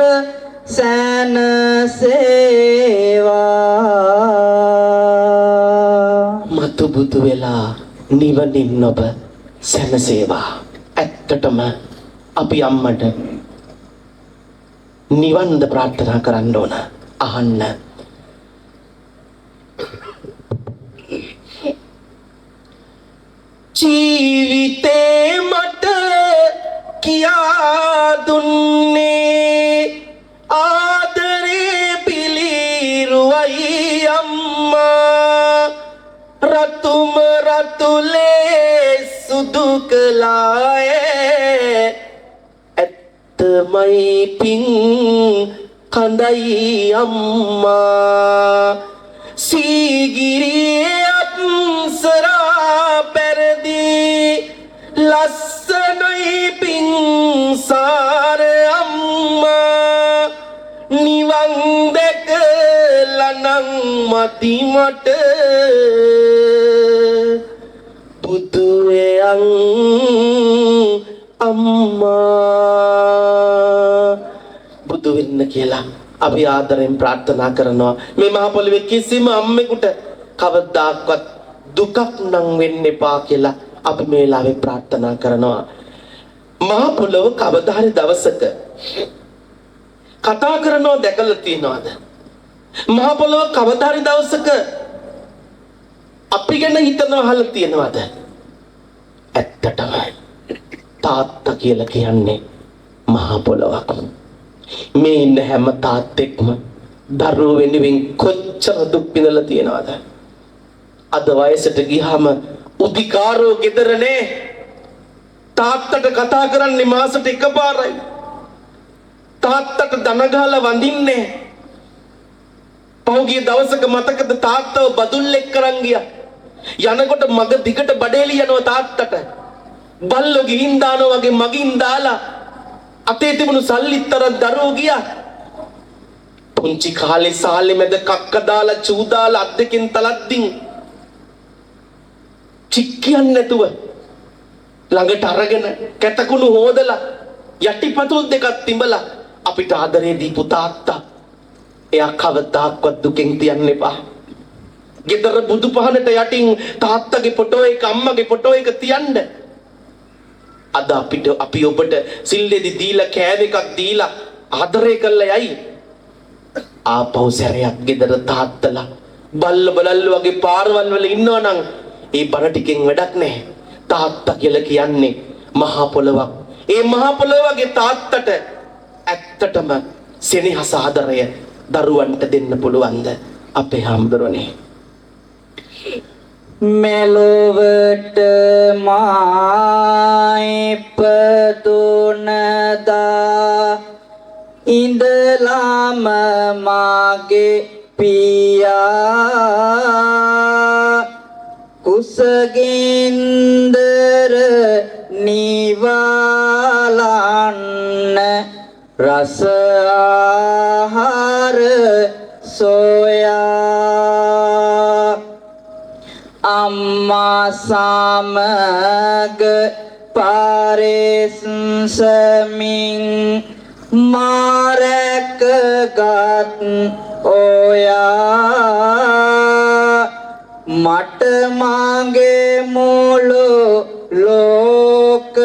සැනසේවා මතු බුදු වෙලා නිවනින් ඔබ සැනසේවා. ඇත්තටම අපි අම්මට නිවන්ද ප්‍රාර්ථනා කරන්න ඕන. අහන්න. ජීවිතේ මට කියා දුන්නේ ආදරේ පිළිරුවයි අම්මා. රතුම රතුලේ සුදු කළායේ ඇත්තමයි පිං කඳයි අම්මා. සීගිරියේ අප්සරා පෙරදී ලස්සනයි පිං සාර අම්මා. නිවන් දැකලා නම් මති මට බුදු වෙයන් අම්මා. බුදු වෙන්න කියලා අපි ආදරෙන් ප්‍රාර්ථනා කරනවා. මේ මහ පොළොවේ කිසිම අම්මෙකුට කවදාවත් දුකක් නම් වෙන්න එපා කියලා අපි මේ වෙලාවේ ප්‍රාර්ථනා කරනවා. මහ පොළොව කවදා හරි දවසක කතා කරනවා දැකලා තියනවාද? මහ පොළොව කවදා හරි දවසක අපි ගැන හිතනවා අහලා තියනවාද? ඇත්තටම තාත්තා කියලා කියන්නේ මහ පොළොවක්. මේ ඉන්න හැම තාත්තෙක්ම දරුවෝ වෙනුවෙන් කොච්චර දුක් විඳලා තියනවද? අද වයසට ගියාම උදිකාරෝ ගෙදරනේ තාත්තට කතා කරන්නේ මාසෙට එකපාරයි. තාත්තට දන ගහලා වඳින්නේ. පහුගිය දවසක මතකද තාත්තව බදුල්ලෙක් කරන් ගියා. යනකොට මග දිගට බඩේලි යනවා තාත්තට. බල්ලෝ ගිහින් දානවා වගේ මගින් දාලා අතේ තිබුණු සල්ලිත් තරම් දරුවෝ ගියා. පුංචි කාලේ සාලේ මැද කක්ක දාලා චූ දාලා අත් දෙකෙන් තලද්දින් චික්කියන් නැතුව ළඟට අරගෙන කැතකුණු හොදලා යටිපතුල් දෙකක් තිබලා අපිට ආදරේ දීපු තාත්තා. එයා කවදාක්වත් දුකෙන් තියන්න එපා. ගෙදර බුදු පහනට යටින් තාත්තගේ ෆොටෝ එක අම්මගේ ෆොටෝ එක තියන්න. අද අපි ඔබට සිල්ලෙදි දීලා කෑම එකක් දීලා ආදරය කළා යයි. ආපහු සැරයක් ගෙදර තාත්තලා බල්ල බලල්ල වගේ පාරවල් වල ඉන්නවනම් ඒ බර ටිකෙන් වැඩක් නැහැ. තාත්තා කියලා කියන්නේ මහා පොළොවක්. ඒ මහා පොළොව වගේ තාත්තට ඇත්තටම සෙනෙහස ආදරය දරුවන්ට දෙන්න පුළුවන්ද අපේ හාමුදුරනේ? මෙලොවට මායිපදුනදා ඉඳලාම මාගේ පියා කුසගින්දර නිවාලන්න රස ආහාර සොයා අම්මා සමග පරිස්සමින් මාරකගත් ඔයා මට මාගේ මුළු ලෝකයක්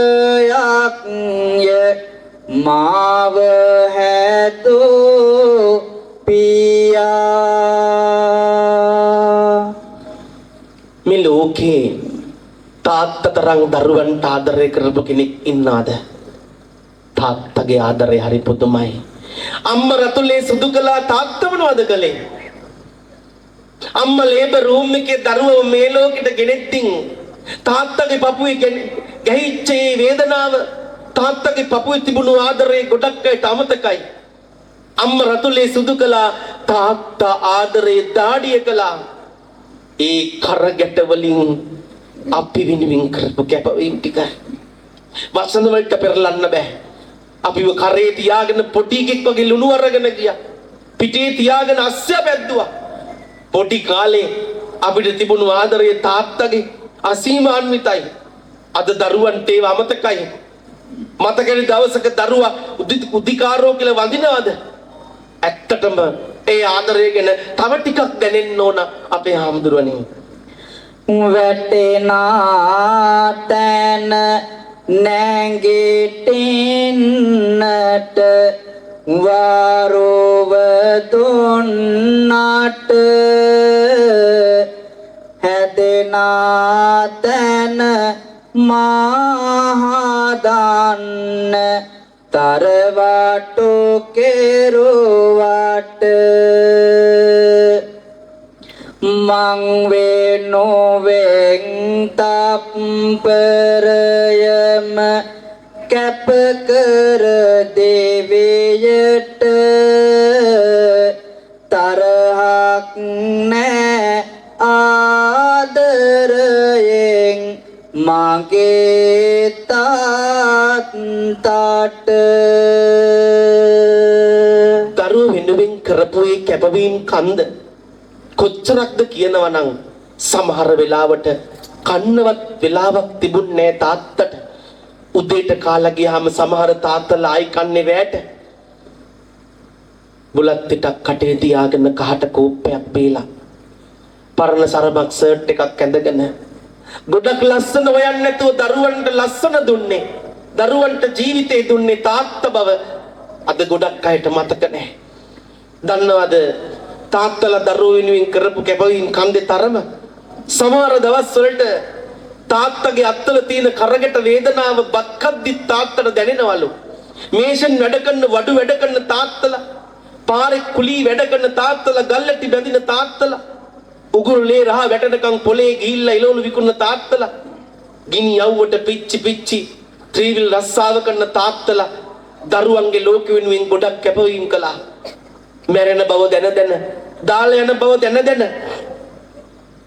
මාව හැදූ පියා. මේ ලෝකේ තාත්තා තරම් දරුවන්ට ආදරය කරපු කෙනෙක් ඉන්නවද? තාත්තගේ ආදරය හරි පුදුමයි. අම්මා රතුලේ සුදු කළා තාත්තා මොනවද කළේ? අම්මා ලේබර් රූම් එකේ දරුවව මේ ලෝකෙට ගෙනෙද්දින් තාත්තගේ පපුවේ ගැහිච්ච ඒ වේදනාව තාත්තගේ පපුවේ තිබුණු ආදරේ ගොඩක් අයට අමතකයි. අම්මා රතුලේ සුදු කළා තාත්තා ආදරේ දාඩිය කළා. ඒ කරගැට වලින් අපි විනිවිද කරපු කැපවීම ටික වසන වලට පෙරලන්න බෑ. අපිව කරේ තියාගෙන පොඩි එකෙක් වගේ ලුණු අරගෙන ගියා. පිටේ තියාගෙන අස්සය පැද්දුවා. පොඩි කාලේ අපිට තිබුණු ආදරේ තාත්තගේ අසීමාන්විතයි. අද දරුවන්ට ඒව අමතකයි. මතකයි දවසක දරුවා උදිකාරෝ කියලා වඳිනවද? ඇත්තටම ඒ ආදරය ගැන තව ටිකක් දැනෙන්න ඕන අපේ හාමුදුරුවනේ. වැටෙනා තැන නැගිටින්නට වාරෝව දුන්නට හැදෙනා තැන මහදන්න තරවටු කෙරුවට මං වෙනුවෙන් තප්පරයම කැප කර දෙවියට තරහක් නෑ ආදරයෙන් මගේ තාත්තට. දරුව වෙනුවෙන් කරපු ඒ කැපවීම කන්ද කොච්චරක්ද කියනවා නම් සමහර වෙලාවට කන්නවත් වෙලාවක් තිබුණේ නෑ තාත්තට. උදේට කාලා ගියාම සමහර තාත්තලා ආයි කන්නේ වැට. බුලත් පිටක් කටේ තියාගෙන කහට කෝප්පයක් බීලා පරණ සරමක් ෂර්ට් එකක් ඇඳගෙන ගොඩක් ලස්සන හොයන්නේ නැතුව දරුවන්ට ලස්සන දුන්නේ, දරුවන්ට ජීවිතේ දුන්නේ තාත්තා බව අද ගොඩක් අයට මතක නැහැ. දන්නවද තාත්තලා දරුවෝ වෙනුවෙන් කරපු කැපවීම කන්දේ තරම? සමහර දවස් වලට තාත්තගේ අත්වල තියෙන කරගට වේදනාව බක්කද්දි තාත්තට දැනෙනවලු. මේෂන් වැඩ කරන, වඩු වැඩ කරන තාත්තලා, පාරේ කුලී වැඩ කරන තාත්තලා, ගල්ලටි බැඳින තාත්තලා, උගුරුලේ රහ වැටෙනකන් පොලේ ගිහිල්ලා ඉලවලු විකුණන තාත්තලා, ගිනි යව්වට පිච්චි පිච්චි ත්‍රිවිල් රස්සාව කරන තාත්තලා දරුවන්ගේ ලෝකෙ වෙනුවෙන් ගොඩක් කැපවීම කළා. මැරෙන බව දැන දැන, දාලා යන බව දැන දැන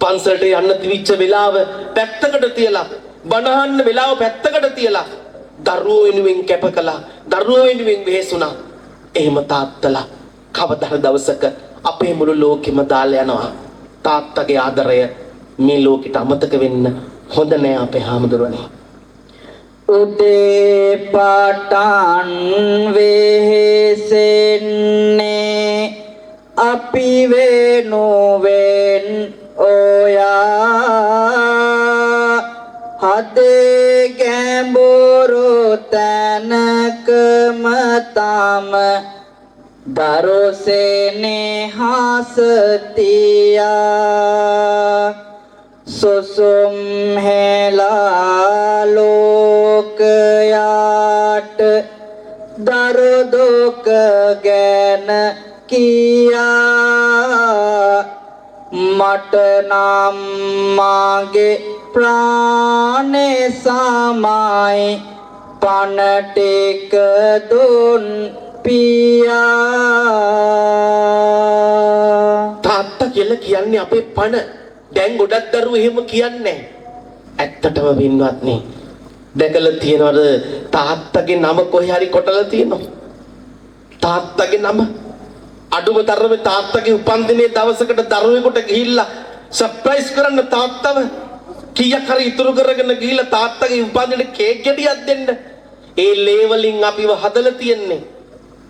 පන්සලට යන්න තිවිච්ච වෙලාව පැත්තකට තියලා, බණහන්න වෙලාව පැත්තකට තියලා දරුවෝ වෙනුවෙන් කැප කළා, දරුවෝ වෙනුවෙන් වෙහෙසුණා. එහෙම තාත්තලා කවදා දවසක අපේ මුළු ලෝකෙම දාලා යනවා. තාත්තගේ ආදරය මේ ලෝකෙට අමතක වෙන්න හොඳ නෑ අපේ හාමුදුරනේ. උදේ පටන් වෙහෙසෙන්නේ අපි වෙනුවෙන් ඔයා හදේ ගැඹුරු තැනකම තම දරොසෙනේ හසතියා සොසොම් හෙලා ලෝකයාට දරදොක ගැන කියා මට නම් මාගේ ප්‍රාණේ සමයි පණ ටික දුන් පියා. තාත්තා කියලා කියන්නේ අපේ පණ. දැන් ගොඩක් දරුවෝ එහෙම කියන්නේ. ඇත්තටම වින්වත්නි, දැකලා තියනවද තාත්තගේ නම කොහේ හරි කොටලා තියෙනවද? තාත්තගේ නම අඩුම තරමේ තාත්තගේ උපන්දිනේ දවසකට දරුවෙකුට ගිහිල්ලා සර්ප්‍රයිස් කරන්න තාත්තව කීයක් හරි ඉතුරු කරගෙන ගිහිල්ලා තාත්තගේ උපන්දිනේ කේක් ගෙඩියක් දෙන්න. ඒ ලේවලින් අපිව හදලා තියන්නේ.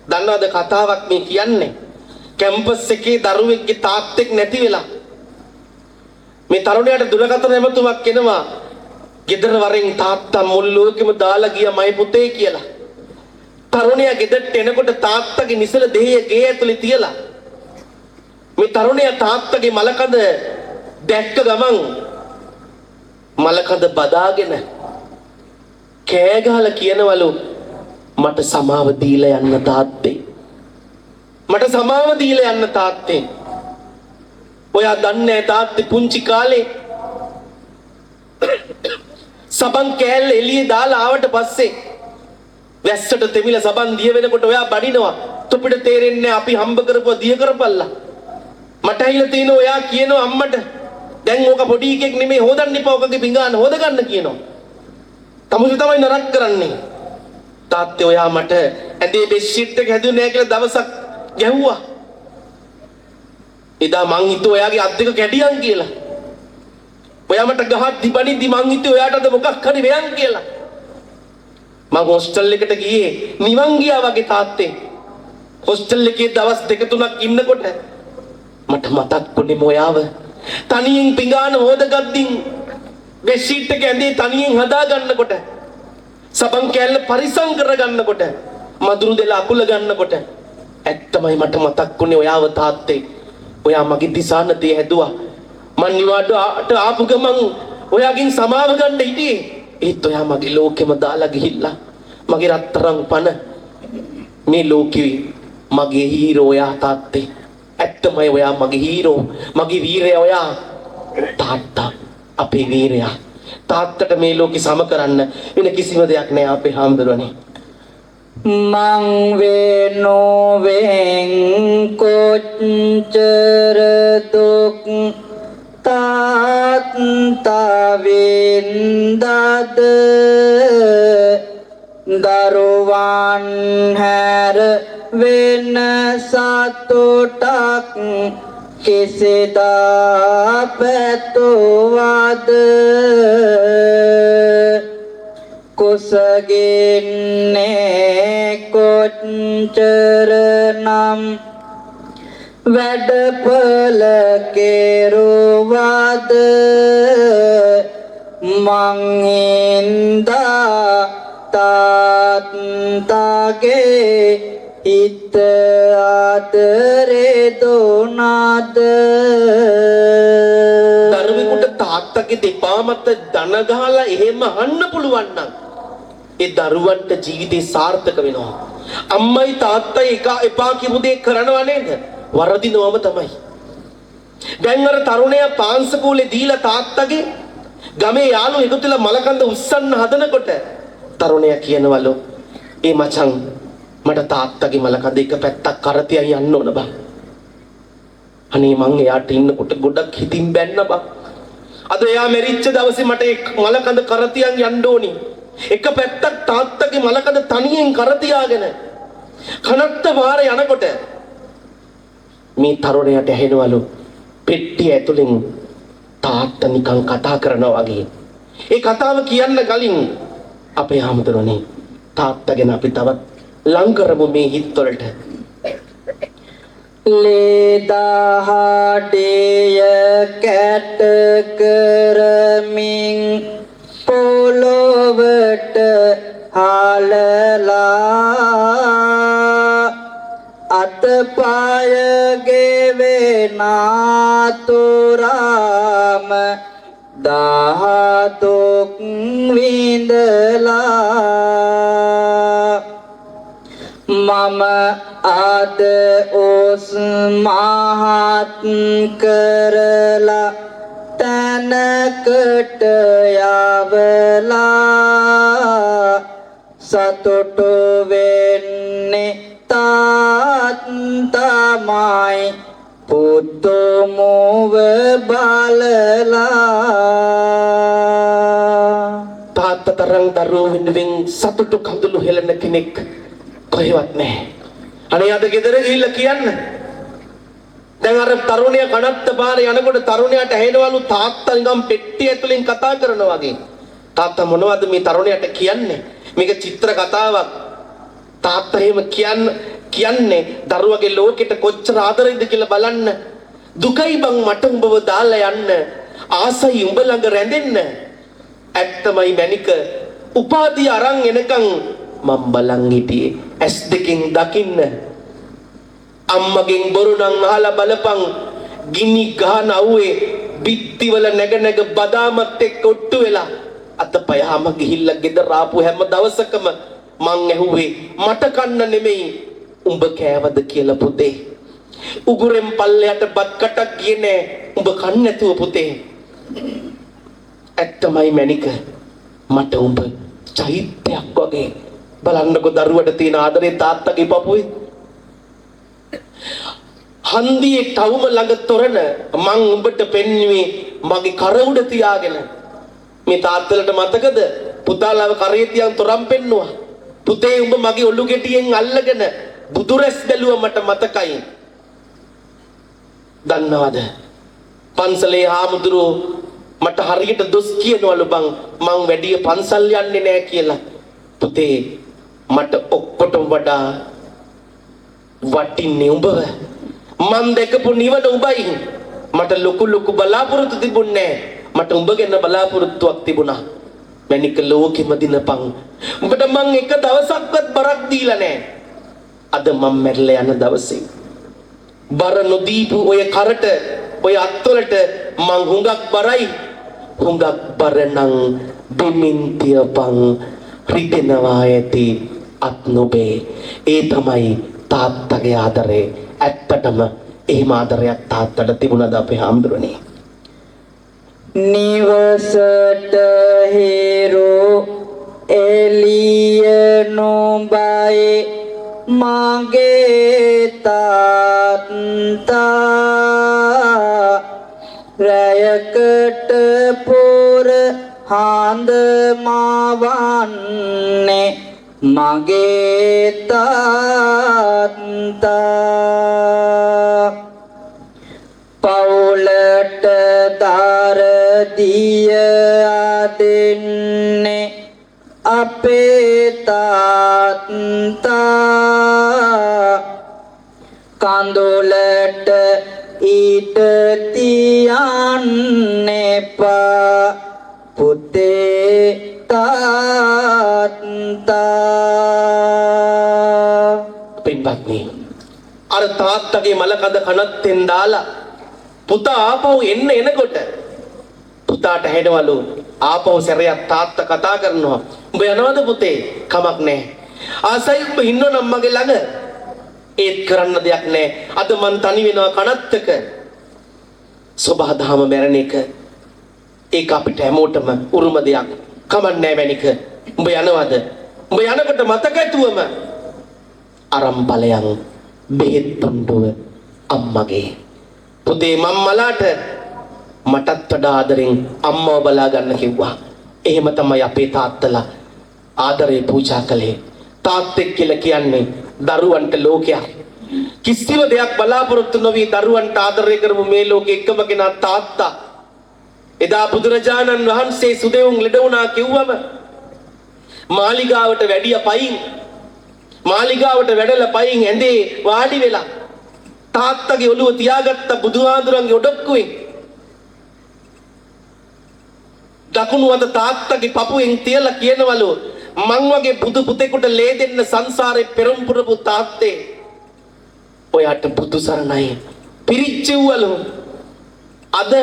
දන්නවද කතාවක් මේ කියන්නේ? කැම්පස් එකේ දරුවෙක්ගේ තාත්තෙක් නැති වෙලා මේ තරුණයාට දුරකථන ඇමතුමක් එනවා. ගෙදර වරෙන් තාත්තා මුළු ලෝකෙම දාලා ගියා මයි පුතේ කියලා. තරුණයා ගෙදරට එනකොට තාත්තගේ නිසල දෙහිය ගේ ඇතුලේ තියලා මේ තරුණයා තාත්තගේ මලකඳ දැක්ක ගමන් මලකඳ බදාගෙන කෑ ගහලා කියනවලු, මට සමාව දීලා යන්න තාත්තේ, මට සමාව දීලා යන්න තාත්තේ. ඔයා දන්නේ තාත්තේ පුංචි කාලේ සබන් කෑල්ල එළියේ දාලා ආවට පස්සේ වැස්සට තෙමිලා සබන් දිය වෙනකොට ඔයා බඩිනවා. තොපිට තේරෙන්නේ අපි හම්බ කරපුවා දිය කරපල්ලා. මට ඇහිලා තියෙනවා ඔයා කියනවා අම්මට, දැන් ඕක පොඩි එකෙක් නෙමෙයි හොදන්න එපා, ඔකගේ පිඟාන හොද ගන්න කියනවා. තමුසි තමයි නරක කරන්නේ. තාත්තේ ඔයා මට ඇඳේ බෙඩ්ෂීට් එක හැදුවේ නැහැ කියලා දවසක් ගැහුවා. එදා මං හිතුවා ඔයාගේ අත් දෙක කැඩියන් කියලා. ඔයා මට ගහක් දිබණින්දි මං හිතුවේ ඔයාට අද මොකක් හරි වෙයන් කියලා. මං හොස්ටල් එකට ගියේ නිවන් ගියා වගේ තාත්තේ. හොස්ටල් එකේ දවස් දෙක තුනක් ඉන්නකොට මට මතක් වුණේ මොයාව තනියෙන් පිඟාන හොදගත්තින් බෙඩ්ෂීට් එක ඇඳේ තනියෙන් හදා ගන්නකොට සබන් කෑල්ල පරිසම් කර ගන්නකොට මදුරු දෙල අකුල ගන්නකොට ඇත්තමයි මට මතක් වුණේ ඔයාව තාත්තේ. ඔයා මගේ දිසානතේ හැදුවා. මං නිවාඩුවට ආපු ගමන් ඔයාගෙන් සමාව ගන්න හිටියේ. ඒත් ඔයා මගේ ලෝකෙම දාලා ගිහිල්ලා මගේ රත්තරන් පන මේ ලෝකෙ මගේ හීරෝ ඔයා තාත්තේ. ඇත්තමයි ඔයා මගේ හීරෝ. මගේ වීරයා ඔයා. තාත්තා අපේ වීරයා. තාත්තට මේ ලෝකෙ සම කරන්න වෙන කිසිම දෙයක් නෑ අපේ හාමුදුරනේ. මං වේනෝවෙන් කොච්චර දුක් තාත්තාවෙන්දද දරුවන් හැර වෙන සතුටක් කිසිදා පැතුවද කුසගින්නේ කොච්චර නම් වැඩපල කෙරුවද මං හින්දා තාත්තගේ හිත ආදරේ දුනාද දරුවෙකුට තාත්තගේ දෙපා මත දන ගහලා එහෙම අහන්න පුළුවන් නම් ඒ දරුවන්ට ජීවිතේ සාර්ථක වෙනවා. අම්මයි තාත්තයි එක එපා කියපු දේ කරනවා නේද? වරදිනවම තමයි. දැන් අර තරුණයා පාන්සකූලේ දීලා තාත්තගේ ගමේ යාළුවෝ එකතු වෙලා මලකඳ උස්සන්න හදනකොට තරුණයා කියනවලු ඒ මචං මට තාත්තගේ මලකඳ එක පැත්තක් කරතියන් යන්න ඕන බං. අනේ මං එයාට ඉන්නකොට ගොඩක් හිතින් බැන්න බං. අද එයා මෙරිච්ච දවසේ මට මලකඳ කරතියන් යන්න ඕනි. එක පැත්තක් තාත්තගේ මලකඳ තනියෙන් කරතියාගෙන කනත්ත වාරේ යනකොට මේ තරුණයාට ඇහෙනවලු පෙට්ටිය ඇතුලෙන් තාත්තා නිකන් කතා කරනවා වගේ. ඒ කතාව කියන්න කලින් අපේ හාමුදුරනේ තාත්තා ගැන අපි තවත් ලං කරමු මේ හිත්වලට. ලේදාහඩේය කැට කරමින් පොළොවට හාලලා අතපය ගෙවෙනාතුරාම දහදුක් විඳලා මම අද ඔස් මහත් කරලා තැනකට යවලා සතුටු වෙන්නේ තාත්තමයි පුතුමුව බලලා තාත්තා තරම් දරුවෝ වෙනුවෙන් සතුටු කඳුළු හෙලන කෙනෙක් කොහෙවත් නැහැ. අනේ අද ගෙදර ගිහිල්ලා කියන්න. දැන් අර තරුණයා කනත්ත පාරේ යනකොට තරුණයාට ඇහෙනවලු තාත්තා නිකන් පෙට්ටිය ඇතුලෙන් කතා කරනවා වගේ. තාත්තා මොනවද මේ තරුණයාට කියන්නේ? මේක චිත්‍ර කතාවක්. තාත්තා එහෙම කියන්නේ දරුවගේ ලෝකෙට කොච්චර ආදරෙයිද කියලා බලන්න. දුකයි බං මට උඹව දාලා යන්න. ආසයි උඹ ළඟ රැඳෙන්න. ඇත්තමයි මැනික. උපාධිය අරන් එනකන් මම බලන් හිටියේ ඇස් දෙකෙන් දකින්න. අම්මගෙන් බොරු නම් අහලා බලපන් ගිනි ගහන අවුවේ බිත්තිවල නැග බදාමත් එක්ක ඔට්ටු වෙලා අතපයම ගිහිල්ලා ගෙදර ආපු හැම දවසකම මං ඇහුවේ මට කන්න නෙමෙයි උඹ කෑවද කියලා පුතේ. උගුරෙන් පල්ලයට බත් කටක් ගියේ නෑ උඹ කන්න නැතුව පුතේ. ඇත්තමයි මැනික මට උඹ චෛත්‍යයක් වගේ. බලන්නකෝ දරුවට තියෙන ආදරේ තාත්තගේ පපුවේ. හන්දියේ තවුම ළඟ තොරණ මං උඹට පෙන්වුවේ මගේ කර උඩ තියාගෙන. මේ තාත්තලට මතකද පුතාලව කරේ තියන් තොරන් පෙන්නුවා. පුතේ උඹ මගේ ඔලු ගෙටියෙන් අල්ලගෙන බුදුරැස් බැලුවා මට මතකයි. දන්නවද පන්සලේ හාමුදුරුවෝ මට හරියට දොස් කියනවලු බං මං වැඩි පන්සල් යන්නේ නෑ කියලා. පුතේ මට ඔක්කොටම වඩා වටින්නේ උඹව. මන් දැකපු නිවන උඹයි. මට ලොකු බලාපොරොත්තු තිබුණේ නැහැ. මට උඹ ගැන බලාපොරොත්තුවක් තිබුණා. මැනික ලෝකෙම දිනපන්. උඹට මං එක දවසක්වත් බරක් දීලා නැහැ. අද මම මැරලා යන දවසේ බර නොදීපු ඔය කරට ඔය අත්වලට මං හුඟක් බරයි. හුඟක් බර නම් දෙමින් තියපන් රිදෙනවා ඇති අත් නොබේ. ඒ තමයි තාත්තගේ ආදරේ. ඇත්තටම එහෙම ආදරයක් තාත්තට තිබුණාද අපේ හාමුදුරනේ? නිවසට හේරෝ එළිය නොබයි මගේ තාත්තා රැයකට පොර හාඳ මවන්නේ මගේ තාත්තා පවුලට දරදිය අදින්නේ අපේ තාත්තා කඳුලට ඊට තියන්න එපා පුතේ තාත්තා. පින්වත්නි, අර තාත්තගේ මලකඳ කනත්තෙන් දාලා පුතා ආපහු එනකොට පුතාට හැඩවලු ආපහු සැරයක් තාත්තා කතා කරනවා. උඹ යනවද පුතේ? කමක් නැහැ. ආසයි උඹ ඉන්නවනම් මගේ ළඟ. ඒත් කරන්න දෙයක් නැහැ. අද මං තනි වෙනවා කනත්තක. සබහා දහම මැරෙන එක ඒක අපිට හැමෝටම උරුම දෙයක්. කමක් නැහැ මැනික. උඹ යනවද? උඹ යනකොට මතක ඇතුවම අරන් බලයන් බෙහෙත් තුණ්ඩුව අම්මගේ. පුතේ මම්මලාට මටත් වඩා ආදරෙන් අම්මව බලා ගන්න කිව්වා. එහෙම තමයි අපේ තාත්තලා ආදරේ පූජා කළේ. තාත්තෙක් කියලා කියන්නේ දරුවන්ට ලෝකයක්. කිසිම දෙයක් බලාපොරොත්තු නොවි දරුවන්ට ආදරය කරමු මේ ලෝකෙ එකම කෙනා තාත්තා. එදා බුදුරජාණන් වහන්සේ සුදෙවුන් ලෙඩ වුණා කිව්වම මාලිගාවට වැඩිය පයින් මාලිගාවට වැඩලා පයින් ඇඳේ වාඩි වෙලා තාත්තගේ ඔළුව තියාගත්ත බුදුහාඳුරන්ගේ ඔඩොක්කුවෙන් දකුණු අත තාත්තගේ පපුවෙන් තියලා කියනවලු මං වගේ බුදු පුතෙකුට ලේ දෙන්න සංසාරේ පෙරම් පුරපු තාත්තේ ඔයාට බුදු සරණයි පිරිච්චෙව්වලු. අද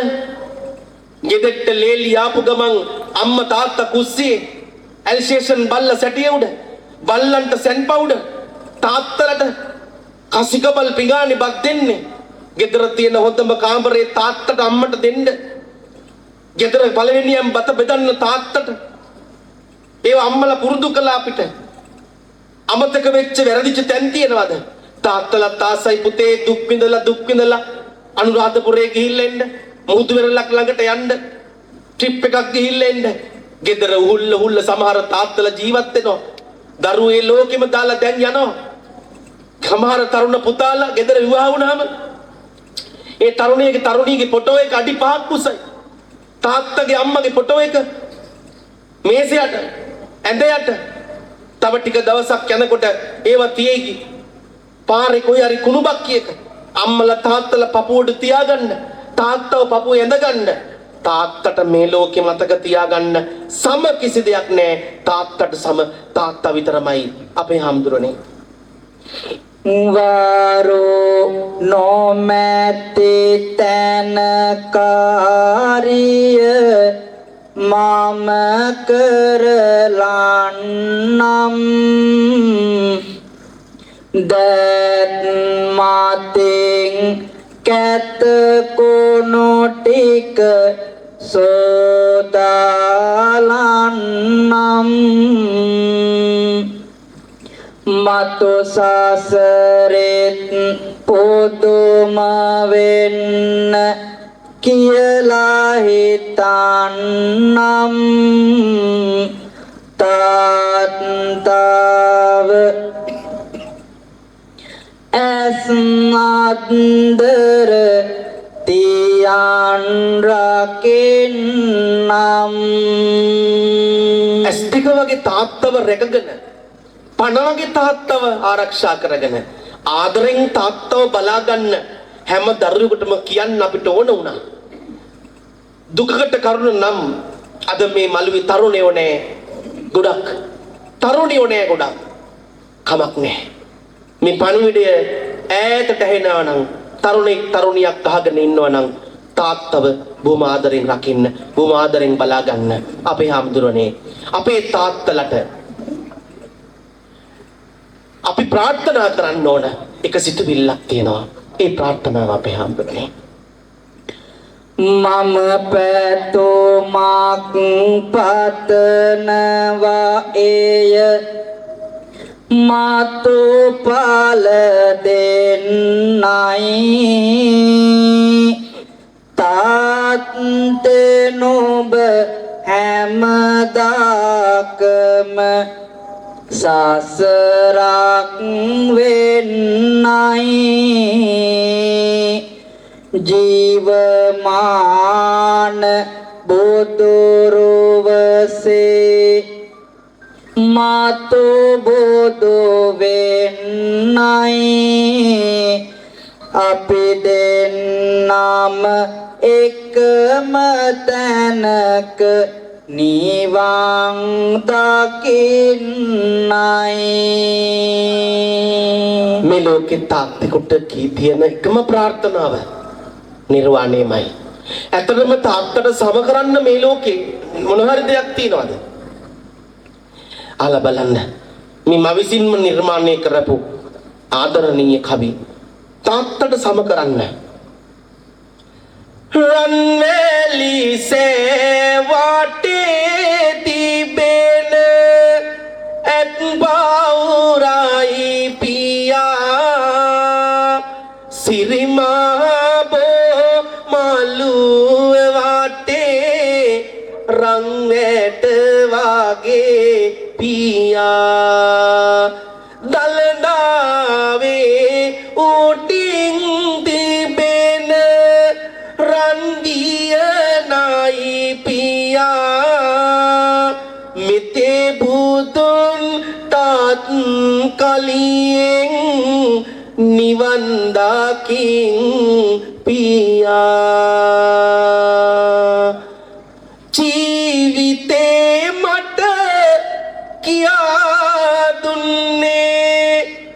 ගෙදරට ලේලි ආපු ගමන් අම්මා තාත්තා කුස්සියේ ඇල්සේෂන් බල්ල සැටිය උඩ බල්ලන්ට සැන් පවුඩර් තාත්තලට කසිකබල් පිඟානි බක් දෙන්නේ. ගෙදර තියෙන හොඳම කාමරේ තාත්තට අම්මට දෙන්න. ගෙදර පළවෙනියන් බත බෙදන්න තාත්තට. ඒව අම්මලා පුරුදු කළා අපිට. අමතක වෙච්ච වැරදිච්ච තැන් තියෙනවද? තාත්තලා ආසයි පුතේ දුක් විඳලා අනුරාධපුරේ ගිහිල්ලා එන්න. මුහුදු වෙරළක් ළඟට යන්න. ට්‍රිප් එකක් ගිහිල්ලා එන්න. ගෙදර උහුල්ල සමහර තාත්තලා ජීවත් වෙනවා. දරුවෝ ඒ ලෝකෙම දාලා දැන් යනවා. සමහර තරුණ පුතාලා ගෙදර විවාහ වුණාම ඒ තරුණියගේ ෆොටෝ එක අඩි 5ක් කුසයි. තාත්තගේ අම්මගේ ෆොටෝ එක මේසයට ඇඳ යට. තව ටික දවසක් යනකොට ඒවා තියෙයි. පාරේ කොයි හරි කුණු බක්කියක අම්මලා තාත්තලා පපුවට තියාගන්න. තාත්තව පපුවේ ඇඳගන්න. තාත්තට මේ ලෝකෙ මතක තියාගන්න සම කිසි දෙයක් නැහැ. තාත්තට සම තාත්තා විතරමයි අපේ හාමුදුරනේ. වරෝ නොමැති තැන කාරිය මම කරලන්නම් දැත් මාතෙන් කැත කොනෝ ටික සෝදාලන්නම් මතු සසරෙත් පොදුම වෙන්න කියලා හිතන්නම් තාත්තාව ඇස් අන්දර තියන් රකින්නම්. ඇස් දෙක වගේ තාත්තව රැකගෙන පණ වගේ තාත්තව ආරක්ෂා කරගෙන ආදරෙන් තාත්තව බලා ගන්න හැම දරුවෙකුටම කියන්න අපිට ඕන වුණා. දුකකට කරුණ නම් අද මේ මළුවේ තරුණයෝ නෑ ගොඩක්. තරුණියෝ නෑ ගොඩක්. කමක් නෑ. මේ පණිවිඩය ඈතට ඇහෙනවා නම් තරුණෙක් තරුණියක් අහගෙන ඉන්නවා නම් තාත්තව බොහොම ආදරෙන් රකින්න, බොහොම ආදරෙන් බලා ගන්න. අපේ හැමදෙරෝනේ අපේ තාත්තලට අපි ප්‍රාර්ථනා කරන්න ඕන එක සිතුවිල්ලක් තියෙනවා. ඒ ප්‍රාර්ථනාව අපේ හැමදෙරෝනේ මම පැතුමක් පතනවා එය මතු පල දෙන්නයි තාත්තේ නුඹ හැමදාකම සසරක් වෙන්නයි ජීවමාන බුදුරුවසේ මතු බුදු වෙන්නයි අපි දෙන්නම එකම තැනක නිවන් දකින්නයි මේ ලෝකේ තාත්තෙකුට කී තියෙන එකම ප්‍රාර්ථනාව නිර්වාණයමයි. ඇත්තටම තාත්තට සම කරන්න මේ ලෝකේ මොන හරි දෙයක් තියනවද? අහලා බලන්න. මේ මා විසින්ම නිර්මාණය කරපු ආදරණීය කවි තාත්තට සම කරන්න. රන්වැලිසේ වටේ තිබෙන ඇත් බවුරයි පියා සිරිමා රංගට වාගේ පියා දලනාවේ උඩින් තිබෙන රන්දියනයි පියා මෙතේ බුදුන් තාත් කලියෙන් නිවන් දකින් පියා ජීවිතේ මට කියා දුන්නේ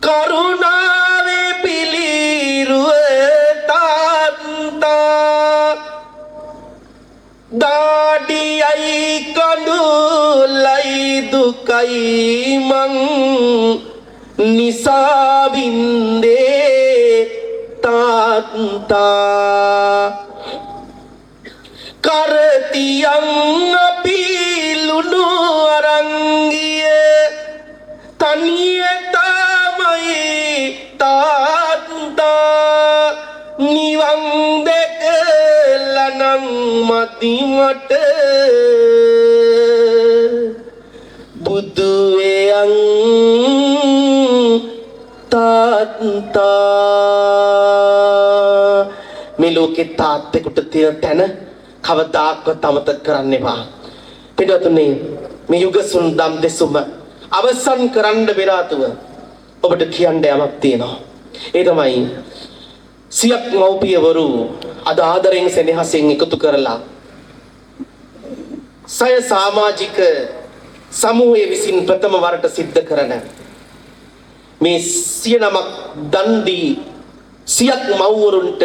කරුණාවේ පිළිරුව තාත්තා දාඩියයි කඳුලයි දුකයි මං නිසා වින්දේ තාත්තා කරතියන් අපි ලුණු අරංගිය තනිය තමයි තාත්තා නිවන් දැකලනම් මතිමට බුදුයන් තාත්තා මේ ලෝකේ තාත්තෙකුට තියෙන තැන කවදාකවත් අමතක කරන්න එපා. පිටුතුනේ මේ යුග සුන්දම් දෙසුම අවසන් කරන්න බෙර ආතුව ඔබට කියන්න යමක් තියෙනවා. ඒ තමයි සියක් මව්පියවරු අද ආදරෙන් සෙනෙහසෙන් එකතු කරලා සය සමාජික සමූහයේ විසින් ප්‍රථම වරට සිද්ධ කරන මේ සිය නමක් දන් දී සියක් මව්වරුන්ට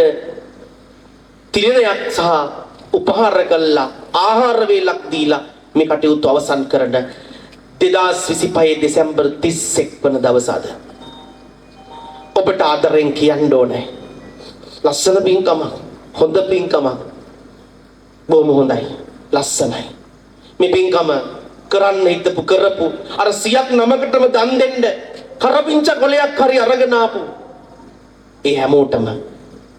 තිරණයක් සහ උපහාර කළා ආහාර වේලක් දීලා මේ කටයුතු අවසන් කරන 2025 දෙසැම්බර් 31 වන දවස අද ඔබට ආදරෙන් කියන්න ඕනේ ලස්සන පින්කම හොඳ පින්කම බොහොම හොඳයි ලස්සනයි මේ පින්කම කරන්න හිතපු කරපු අර සියක් නමකටම දන් දෙන්න කරපිංච කොලයක් හරි අරගෙන ආපු ඒ හැමෝටම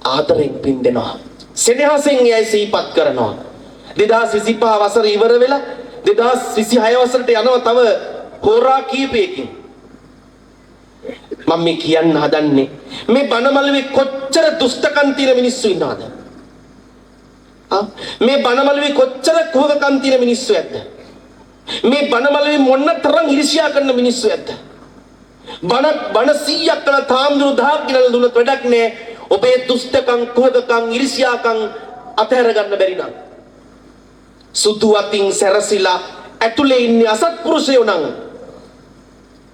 ආදරෙන් පින් දෙනවා සෙනෙහසෙන් යයි සිහිපත් කරනවා 2025 වසර ඉවර වෙලා 2026 වසරට යනවා තව හෝරා කීපයකින් මම මේ කියන්න හදන්නේ මේ බණමළුවේ කොච්චර දුෂ්ටකම් තියෙන මිනිස්සු ඉන්නවද මේ බණමළුවේ කොච්චර කුහකකම් තියෙන මිනිස්සු ඇද්ද මේ බණමළුවේ මොන තරම් ඉරිසියා කරන මිනිස්සු ඇද්ද බණ 100ක් කළ තාම්දුරු 1000ක් කියලා දුන්නත් වැඩක් නෑ. ඔබේ දුෂ්ටකම්, කුහකකම්, ඉරිසියාකම් අතහැර ගන්න බැරි නම් සුදු අතින් සැරසිලා ඇතුලේ ඉන්නේ අසත්පුරුෂයෝ නම්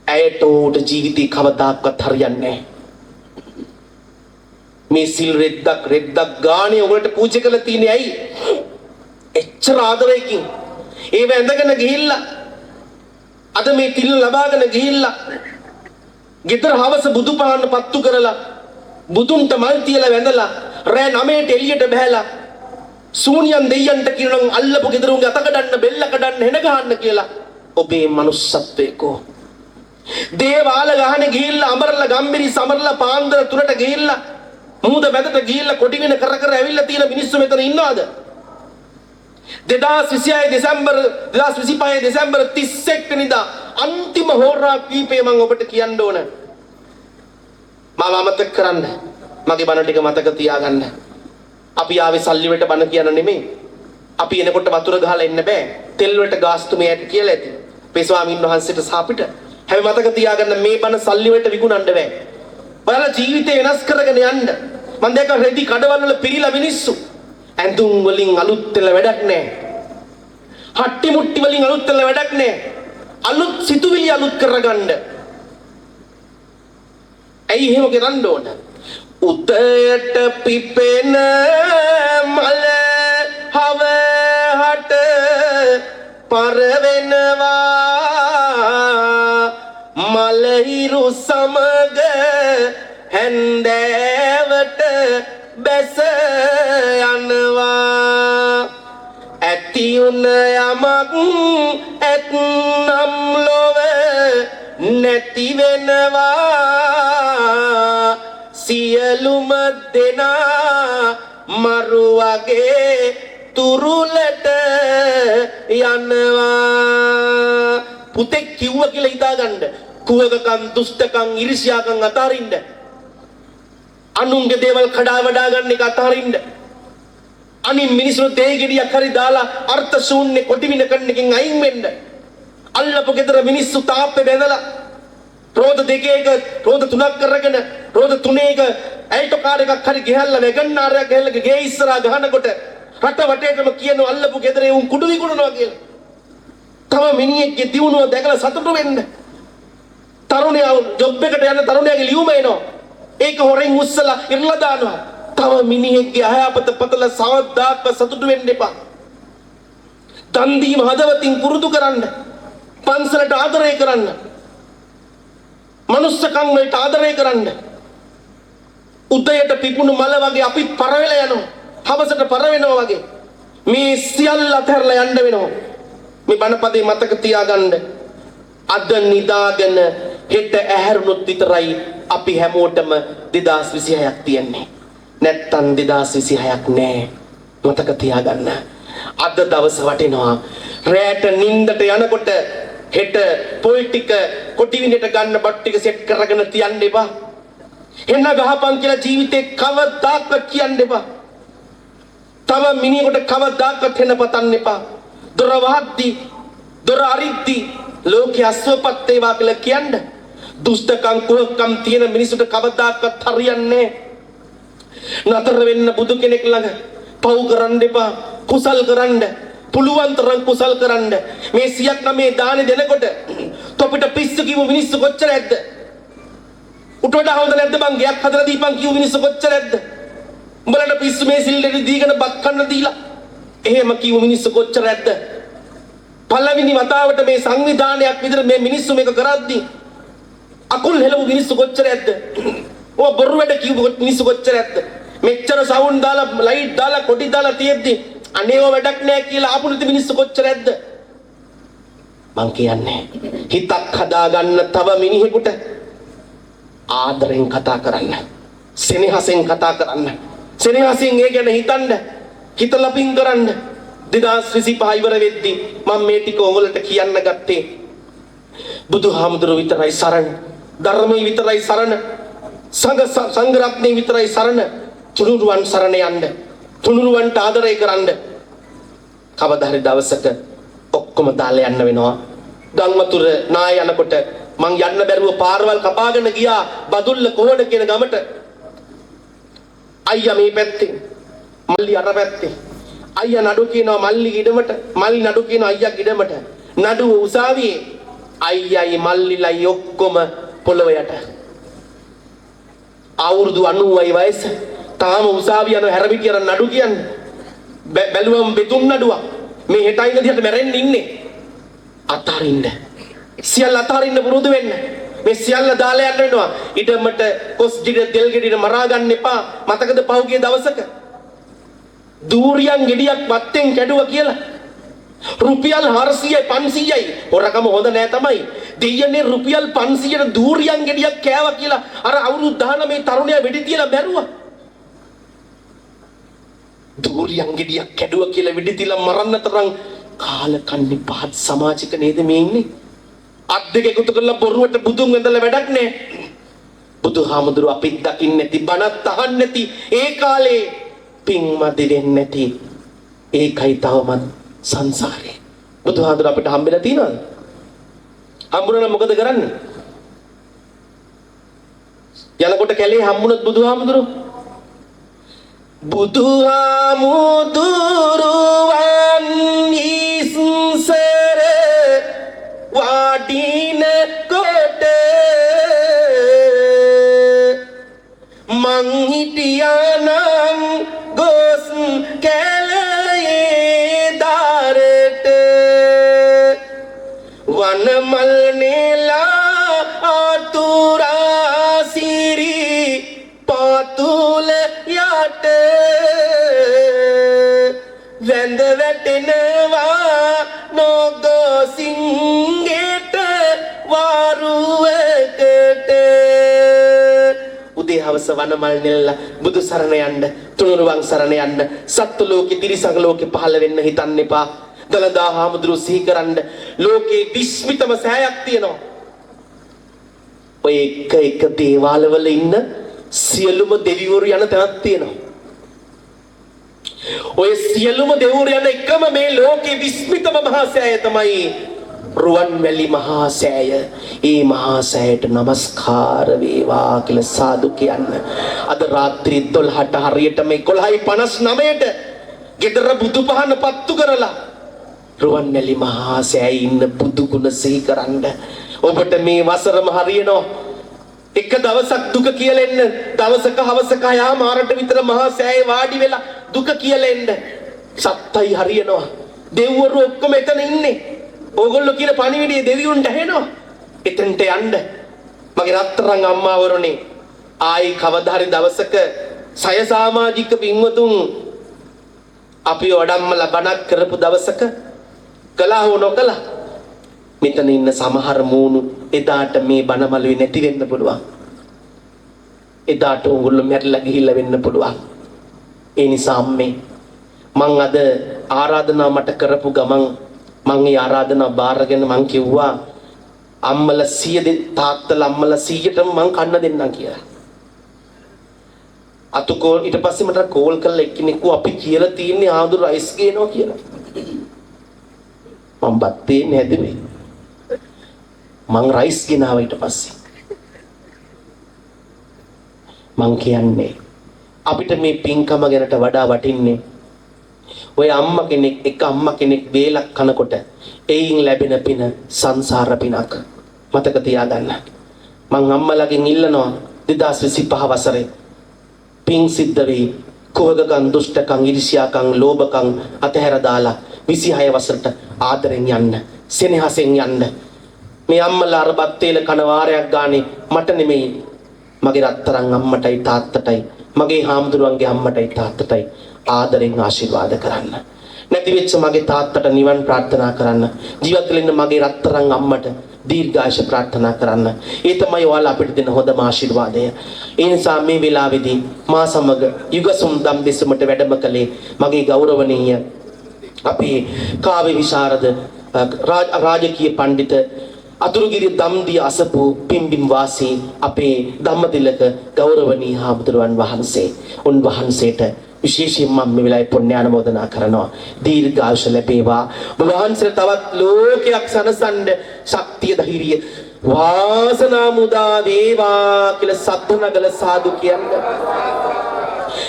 ඇයට උට ජීවිතේ කවදාක්වත් හරියන්නේ නැහැ. මේ සිල් රෙද්දක් ගානේ ඔබට පූජා කළ තියෙන්නේ ඇයි? එච්චර ආදරයකින් ඒව ඇඳගෙන ගිහිල්ලා අද මේ තිල් ලබාගෙන ගිහිල්ලා ගෙදර හවස බුදු පහන්න පත්තු කරලා බුදුන්ට මල් තියලා වැඳලා රෑ 9ට එළියට බහැලා සූනියන් දෙයියන්ට කියනනම් අල්ලපු ගෙදර උන්ගේ අත කඩන්න බෙල්ල කඩන්න හෙන ගහන්න කියලා ඔබේ manussත්වේකෝ දේවාල ගහනේ ගිහිල්ලා අමරලා ගම්බිරි සමරලා පාන්දර 3ට ගිහිල්ලා මුහුද වැදට ගිහිල්ලා කොටි වෙන කර ඇවිල්ලා තියෙන මිනිස්සු මෙතන ඉන්නවද? 2026 දෙසැම්බර් 2025 දෙසැම්බර් 31 වෙනිදා අන්තිම හෝරා කීපේ මම ඔබට කියන්න ඕන. මාව අමතක කරන්න. මගේ බණ ටික මතක තියාගන්න. අපි ආවේ සල්ලි වලට බණ කියන්න නෙමෙයි. අපි එනකොට වතුර ගහලා එන්න බෑ. තෙල් වලට ගාස්තු මෙයට කියලා ඇති. මේ ස්වාමීන් වහන්සේට සාපිට. හැබැයි මතක තියාගන්න මේ බණ සල්ලි වලට විකුණන්න බෑ. ඔයාලා ජීවිතේ වෙනස් කරගෙන යන්න. මම දැක්ක රෙදි කඩවල වල පිරීලා මිනිස්සු. ඇඳුම් වලින් අලුත් වෙලා වැඩක් නැහැ. හට්ටි මුට්ටි වලින් අලුත් වෙලා වැඩක් නැහැ. අලුත් සිතුවිලි අලුත් කරගන්න. ඇයි එහෙම කරන්න ඕන? උදයට පිපෙන මල හවහට පරවෙනවා මලහිරු සමග හැන්දෑවට බැස යනවා ඇතිඋන යමක් ඇත්නම් ලොව නැති වෙනවා සියලුම දෙනා මරුවගේ තුරුලට යනවා පුතෙක් කිව්ව කියලා හිතාගන්න කුහකකම් දුෂ්ටකම් ඉරිසියාකම් අතාරින්න අනුන්ගේ දේවල් කඩා වඩා ගන්න එක අතාරින්න අනින් මිනිස්සු තේ ගෙඩියක් හරි දාලා අර්ථ ශූන්‍ය කොටිවින කන්න එකෙන් අයින් වෙන්න අල්ලපු ගෙදර මිනිස්සු තාප්පේ බැඳලා රෝද දෙකේක රෝද තුනක් කරගෙන රෝද තුනේක ඇල්ටෝ කාර් එකක් හරි ගෙහල්ලා වෙගන්නාරයක් ගෙහල්ලා ගේ ඉස්සරහා ගහනකොට රට වටේටම කියන අල්ලපු ගෙදරේ උන් කුඩු විකුණනවා කියලා. තව මිනිහෙක්ගේ දියුණුව දැකලා සතුටු වෙන්න. තරුණයා ජොබ් එකට යන තරුණයාගේ ලියුම එනවා. ඒක හොරෙන් උස්සලා ඉරලා දානවා. තව මිනිහෙක්ගේ අයපත පතල සවද්දාක්ව සතුටු වෙන්න එපා. දන් දීම හදවතින් පුරුදු කරන්න. පන්සලට ආදරය කරන්න. මනුස්සකම් වලට ආදරය කරන්න. උදයට පිපුණු මල වගේ අපි පර වෙලා යනවා. හවසට පර වෙනවා වගේ. මේ සියල්ල අතහැරලා යන්න වෙනවා. මේ බණපදේ මතක තියාගන්න. අද නිදාගෙන හෙට ඇහැරුණොත් විතරයි අපි හැමෝටම 2026ක් තියන්නේ. නැත්තම් 2026ක් නෑ. මතක තියාගන්න. අද දවස වටිනවා. රැට නිින්දට යනකොට හෙට පොල් ටික කොටිවිනට ගන්න බත් ටික සෙට් කරගෙන තියන්න එපා. එන්න ගහපන් කියලා ජීවිතේ කවදාවත් කියන්න එපා. තව මිනිහෙකුට කවදාවත් එන්න පතන්න එපා. දොර වහද්දි දොර අරිද්දි ලෝකයේ අස්වපත් වේවා කියලා කියන්න. දුෂ්ටකම් කුහකම් තියෙන මිනිසුන්ට කවදාවත් හරියන්නේ නැහැ. නතර වෙන්න බුදු කෙනෙක් ළඟ පව් කරන්න එපා. කුසල් කරන්න. පුළුවන් තරම් කුසල් කරන්න. මේ 109 දාන දෙනකොට තොපිට පිස්සු කිව්ව මිනිස්සු කොච්චර ඇද්ද? උටට හොඳ නැද්ද බං ගයක් හදලා දීපන් කිව්ව මිනිස්සු කොච්චර ඇද්ද? උඹලට පිස්සු මේ සිල්ලෙදි දීගෙන බක් කන්න දීලා එහෙම කිව්ව මිනිස්සු කොච්චර ඇද්ද? පළවෙනි වතාවට මේ සංවිධානයක් විතර මේ මිනිස්සු මේක කරද්දී අකුල් හෙලපු මිනිස්සු කොච්චර ඇද්ද? ඔය බොරු වැඩ කිව්ව මිනිස්සු කොච්චර ඇද්ද? මෙච්චර සවුන්ඩ් දාලා ලයිට් දාලා කොටි දාලා තියෙද්දි අනේව වැඩක් නෑ කියලා ආපු නැති මිනිස්සු කොච්චර ඇද්ද? මං කියන්නේ හිතක් හදාගන්න තව මිනිහෙකුට ආදරෙන් කතා කරන්න. සෙනෙහසෙන් කතා කරන්න. සෙනෙහසින් ඒ ගැන හිතන්න. හිතලා පින් කරන්න. 2025 ඉවර වෙද්දි මම මේ ටික ඔයගොල්ලන්ට කියන්න ගත්තේ බුදුහාමුදුරුවෝ විතරයි සරණ. ධර්මයේ විතරයි සරණ. සංඝ රත්නයේ විතරයි සරණ. තුනුරුවන් සරණ යන්න. තුනුරුවන්ට ආදරය කරන්න. කවදා හරි දවසක ඔක්කොම දාලා යන්න වෙනවා. ගංවතුර නාය යනකොට මං යන්න බැරුව පාරවල් කපාගෙන ගියා බදුල්ල කොහොඩ කියන ගමට. අයියා මේ පැත්තේ මල්ලි අර පැත්තේ. අයියා නඩු කියනවා මල්ලි ඉඩමට, මල්ලි නඩු කියනවා අයියා ඉඩමට. නඩු උසාවියේ අයියයි මල්ලිලයි ඔක්කොම පොළව යට. අවුරුදු 90යි වයස. තාම උසාවිය යන හැරමිටිය අර නඩු කියන්නේ. බැලුවම් බෙදුම් නඩුවක්. මේ හෙටයි ඉඳලා මැරෙන්න ඉන්නේ. අතරින්න. සියල්ල අතරින්න පුරුදු වෙන්න. මේ සියල්ල දාලා යන්න වෙනවා. ඉඩමට කොස් ඩිඩ දෙල් ගෙඩියට මරා ගන්න එපා. මතකද පහුගිය දවසක දූරියන් ගෙඩියක් වත්තෙන් කැඩුවා කියලා. රුපියල් 400යි 500යි හොරකම හොඳ නෑ තමයි. දෙයියනේ රුපියල් 500ට දූරියන් ගෙඩියක් කෑවා කියලා අර අවුරුදු 19 තරුණයා වෙඩි තියලා මැරුවා. දූරියන් ගෙඩියක් කැඩුවා කියලා වෙඩි තියලා මරන්න තරම් කාලකන්ණි පහත් සමාජික නේද මේ ඉන්නේ? අත් දෙක එකතු කරලා බොරුවට බුදුන් වැඳලා වැඩක් නෑ. බුදුහාමුදුරුව අපිත් දකින්නේ නැති බණත් අහන්නේ නැති ඒ කාලේ පින්මදි වෙන්නේ නැති ඒකයි තවමත් සංසාරේ. බුදුහාමුදුරුව අපිට හම්බෙලා තියනවද? හම්බුනනම් මොකද කරන්නේ? යනකොට කැලේ හම්බුනොත් බුදුහාමුදුරුව බුදුහාමුදුරුවන් ඉස්සර වාඩින කොට මං හිටියානම් ගොස් කැලේ දාරට වනමල් නෙලා ආතුරා සිරි පාතුල යට වැඳ වැටෙනවා නොගොසින්ගෙට වාරුවකට උදේ හවස වනමල් නෙල්ල බුදු සරණ යන්න තුනුරුවන් සරණ යන්න සත්තු ලෝකේ තිරිසං ලෝකේ පහළ වෙන්න හිතන්න එපා. දලදා හාමුදුරුවෝ සිහි කරන්න ලෝකේ විස්මිතම සෑයක් තියෙනවා. ඔය එක දේවාලවල ඉන්න සියලුම දෙවිවරු යන තැනක් තියෙනවා. ඔය සියලුම දෙවිවරු යන එකම මේ ලෝකේ විස්මිතම මහා සෑය තමයි රුවන්වැලි මහා සෑය. ඒ මහා සෑයට নমස්කාර වේවා කියලා සාදු කියන්න. අද රාත්‍රී 12ට හරියටම 11:59ට ගෙදර බුදු පහන පත්තු කරලා රුවන්වැලි මහා සෑයේ ඉන්න බුදු ගුණ සිහි කරන්න. ඔබට මේ වසරම හරියනවා. එක දවසක් දුක කියලා එන්න. දවසක හවසක යාමාරට විතර මහා සෑයේ වාඩි වෙලා දුක කියලා එන්න. සත්තයි හරියනවා. දෙවිවරු ඔක්කොම එතන ඉන්නේ. ඕගොල්ලෝ කියන පණිවිඩය දෙවියුන්ට ඇහෙනවා. එතනට යන්න. මගේ රත්තරන් අම්මාවරුනේ ආයි කවදා හරි දවසක සය සමාජික පින්වතුන් අපි වඩම්මලා බණක් කරපු දවසක කළා හෝ නොකළා මෙතන ඉන්න සමහර මූණු එදාට මේ බණමළුවේ නැති වෙන්න පුළුවන්. එදාට උගුල්ල මැරිලා ගිහිල්ලා වෙන්න පුළුවන්. ඒ නිසා අම්මේ මං අද ආරාධනා මට කරපු ගමන් මං ඒ ආරාධනා බාරගෙන මං කිව්වා අම්මලා 100 තාත්තලා අම්මලා 100ටම මං කන්න දෙන්නම් කියලා. අතුකෝල් ඊට පස්සේ මට කෝල් කරලා එක්කෙනෙක්ව අපි කියලා තියෙන්නේ ආඳුර රයිස් ගේනවා කියලා. මම බත්තේ නැදෙන්නේ. මං රයිස් ගෙනාවා ඊට පස්සේ. මං කියන්නේ අපිට මේ පින්කම ගැනට වඩා වටින්නේ ඔය අම්මා කෙනෙක් එක අම්මා කෙනෙක් වේලක් කනකොට එයින් ලැබෙන පින සංසාර පිනක්. මතක තියාගන්න. මං අම්මලාගෙන් ඉල්ලනවා 2025 වසරේ පින් සිද්ධ වෙයි. කෝගකම් දුෂ්ටකම් ඉරිසියාකම් ලෝභකම් අතහැර දාලා 26 වසරට ආදරෙන් යන්න, සෙනෙහසෙන් යන්න. මේ අම්මලා අර බත් තේල කන වාරයක් ගානේ මට නෙමෙයි මගේ රත්තරන් අම්මටයි තාත්තටයි මගේ හාමුදුරුවන්ගේ අම්මටයි තාත්තටයි ආදරෙන් ආශිර්වාද කරන්න. නැති වෙච්ච මගේ තාත්තට නිවන් ප්‍රාර්ථනා කරන්න. ජීවත් වෙන්න මගේ රත්තරන් අම්මට දීර්ඝායුෂ ප්‍රාර්ථනා කරන්න. ඒ තමයි ඔයාලා අපිට දෙන හොඳම ආශිර්වාදය. ඒ නිසා මේ වෙලාවේදී මා සමග යුගසුම් දම් දෙසමට වැඩම කළේ මගේ ගෞරවනීය අපේ කාව්‍ය විශාරද රාජකීය පඬිත අතුරුගිරිය දම්දිය අසපු පිම්බිම් වාසී අපේ ධම්මතිලක ගෞරවනීය හාමුදුරුවන් වහන්සේ උන්වහන්සේට විශේෂයෙන්ම මම මේ වෙලාවේ පුණ්‍යානුමෝදනා කරනවා. දීර්ඝායුෂ ලැබේවා. ඔබ වහන්සේට තවත් ලෝකයක් සනසන්න ශක්තිය ධෛර්යය වාසනා මුදා වේවා කියලා සද්ද නගල සාදු කියන්නේ.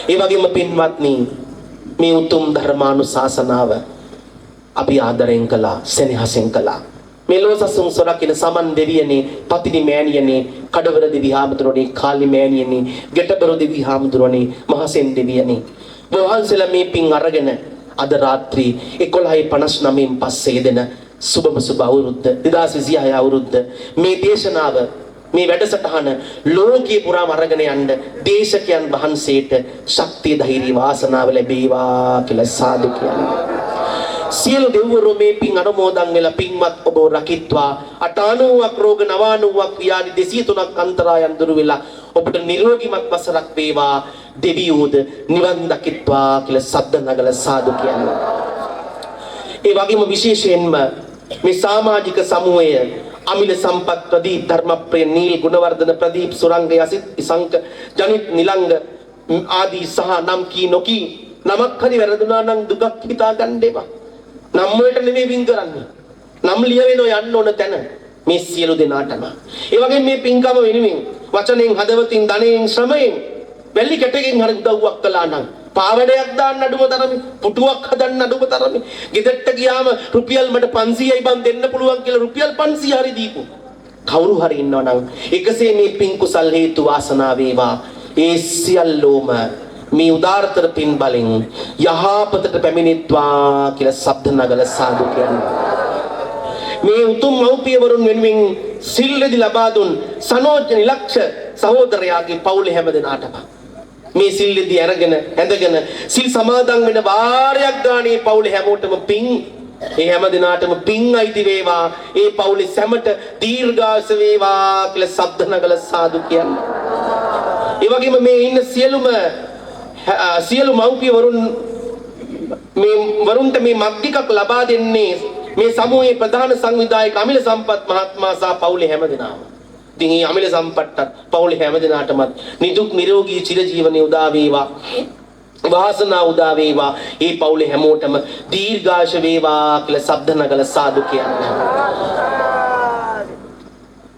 ඒ වගේම පින්වත්නි මේ උතුම් ධර්මානුශාසනාව අපි ආදරෙන් කළා, සෙනෙහසෙන් කළා. මේ ලෝසසුන් සොරකින සමන් දෙවියනේ, පතිනි මෑණියනේ, කඩවර දෙවි හාමුදුරනේ, කාලි මෑණියනේ, ගෙටබර දෙවි හාමුදුරනේ, මහසෙන් දෙවියනේ. වහන්සේලා මේ පින් අරගෙන අද රාත්‍රී 11:59න් පස්සේ දෙන සුබම සුබ අවුරුද්ද 2026 අවුරුද්ද මේ දේශනාව මේ වැඩසටහන ලෝකයේ පුරාම අරගෙන යන්න දේශකයන් වහන්සේට ශක්තිය ධෛර්ය වාසනාව ලැබේවා කියලා සාදු කියන්නේ. සියලු දෙවිවරු මේ පින් අනුමෝදන් වෙලා පින්වත් ඔබ රකිත්වා 90ක් රෝග 90ක් ව්‍යාධි 203ක් අන්තරායන් දුරු වෙලා ඔබට නිරෝගීමත් වසරක් වේවා දෙවියෝද නිවන් දකිත්වා කියලා සද්ද නගල සාදු කියන්නේ. ඒ වගේම විශේෂයෙන්ම මේ සමාජික සමූහය අමිල සම්පත් ප්‍රදීප් ධර්මප්‍රිය නීල් ගුණවර්ධන ප්‍රදීප් සුරංග යසිත් ඉසංක ජනිත් නිලංග ආදී සහ නම් කී නොකී නමක් හරි වැරදුනා නම් දුකක් හිතා ගන්න එපා. නම් වලට නෙමෙයි වින් කරන්නේ. නම් ලියවෙනව යන්න ඕන තැන මේ සියලු දෙනාටම. ඒ වගේම මේ පින්කම වෙනුවෙන් වචනෙන් හදවතින් ධනෙන් ශ්‍රමයෙන් වැලි කැටකින් හරි උදව්වක් කළා නම් පාවඩයක් දාන්න අඩුම තරමේ පුටුවක් හදන්න අඩුම තරමේ ගෙදරට ගියාම රුපියල් මට 500යි බන් දෙන්න පුළුවන් කියලා රුපියල් 500 හරි දීපු කවුරු හරි ඉන්නවා නම් එකසේ මේ පින් කුසල් හේතු වාසනා වේවා. ඒ සියල්ලෝම මේ උදාාරතර පින් බලෙන් යහපතට පැමිණෙත්වා කියලා සබ්ද නගල සාදු කියන්නේ. මේ උතුම් මව්පියවරුන් වෙනුවෙන් සිල් රෙදි ලබා දුන් සනෝජ නිලක්ෂ සහෝදරයාගේ පවුලේ හැම දෙනාටම මේ සිල් රෙදි අරගෙන ඇඳගෙන සිල් සමාදන් වෙන වාරයක් ගානේ පවුලේ හැමෝටම පින් ඒ හැම දිනාටම පින් අයිති වේවා. ඒ පවුලේ සැමට දීර්ඝාස වේවා කියලා සබ්ද නගල සාදු කියන්නේ. ඒ වගේම මේ ඉන්න සියලු මව්පියවරුන් මේ වරුන්ට මේ මග්ගිකක් ලබා දෙන්නේ මේ සමූහයේ ප්‍රධාන සංවිධායක අමිල සම්පත් මහත්මයා සහ පවුලේ හැම දෙනාම. ඉතින් මේ අමිල සම්පත්ට පවුලේ හැම දෙනාටමත් නිදුක් නිරෝගී චිරජීවනයේ උදා වේවා. වාසනාව උදා වේවා. ඒ පවුලේ හැමෝටම දීර්ඝාෂ වේවා කියලා සබ්ද නගල සාදු කියන්නේ.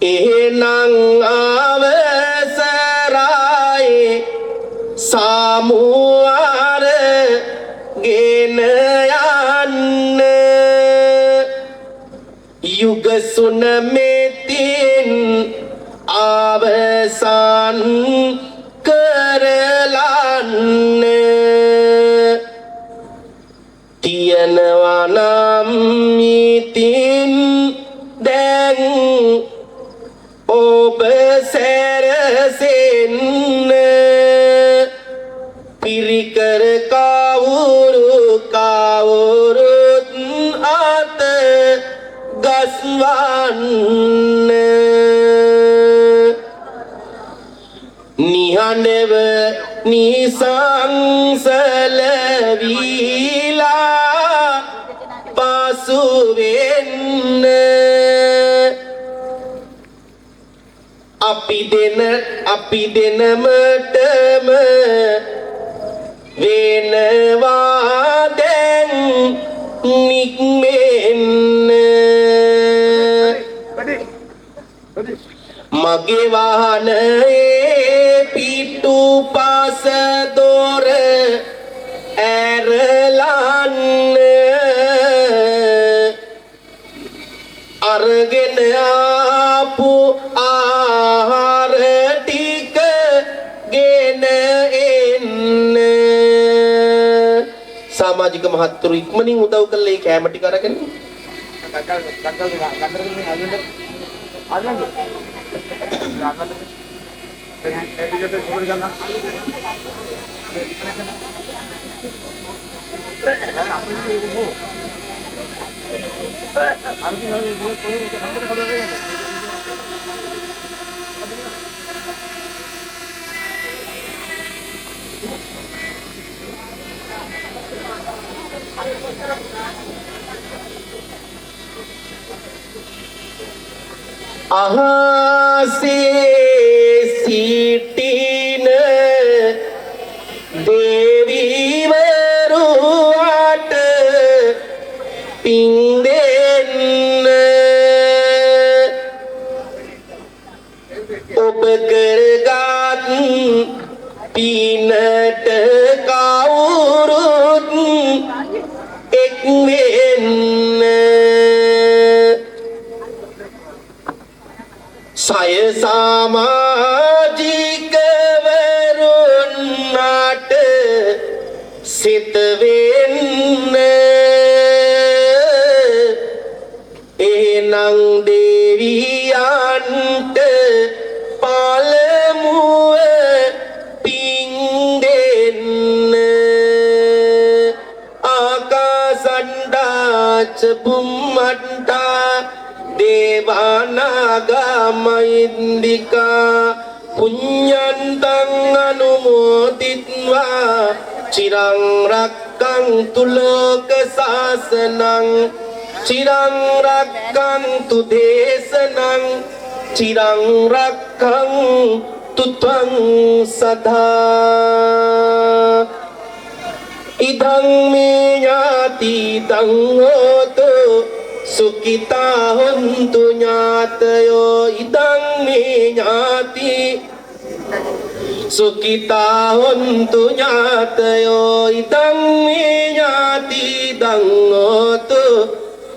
එහෙනම් අවසරයි සාමුවාර ගෙන යන්න යුග සුන මෙතින් අවසන් කරලන්න තියනවා නම් මිතින් දැන් ඔබ සැරසෙන්න පිරිකර කවුරුත් අත ගස්වන්න නිහඬව නිසංසල වීලා පසු වෙන්න අපි දෙනමටම වෙනවා දැන් නික්මෙන්න මගේ වාහනේ පිටුපස දොර ඇරලන්න අරගෙන ආපු ආහාර ටික ගෙන එන්න සමාජික මහත්තුරු ඉක්මනින් උදව් කළේ කැම ටික අරගෙන අහසේ සිටින දේවීවරුන්ට පින් දෙන්න සමාජිකවරුන්නාට සිත වෙන්න එනං දෙවියන්ට පළමුව පින් දෙන්න ආකාසණ්ඩාච බුම්මණ්ඩා දේවානාගා මහින්దికා පුඤ්ඤන්තං අනුමෝදිත්වා චිරං රක්ඛන්තු ලෝක සාසනං චිරං රක්ඛන්තු දේශනං චිරං රක්ඛන්තු ත්වං සදා ඉදං මේ ඥාති තං හෝතු සුඛිතා හොන්තු ඥාතයෝ ඉදං මේ ඥාති සුඛිතා හොන්තු ඥාතයෝ ඉදං මේ ඥාති දං හෝතු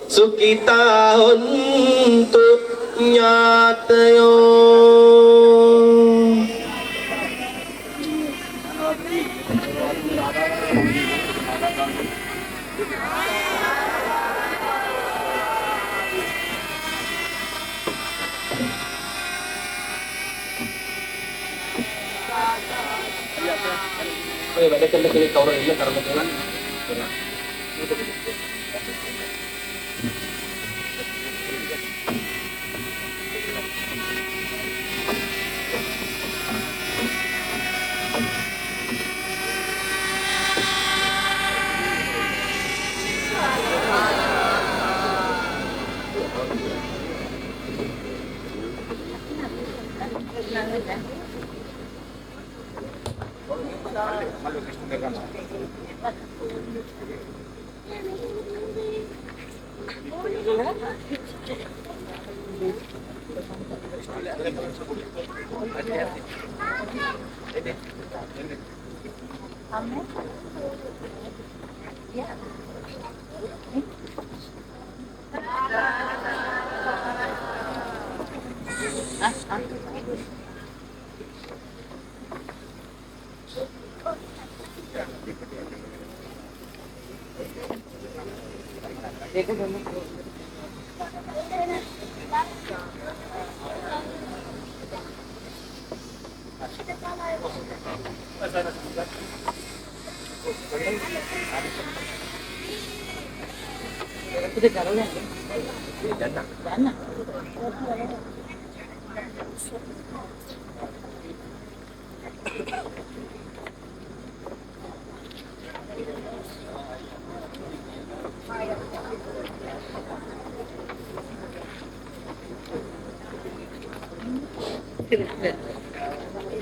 සුඛිතා හොන්තු ඥාතයෝ වැඩ කරන කෙනෙක් කවුරු ඉන්න කරන්න කියලා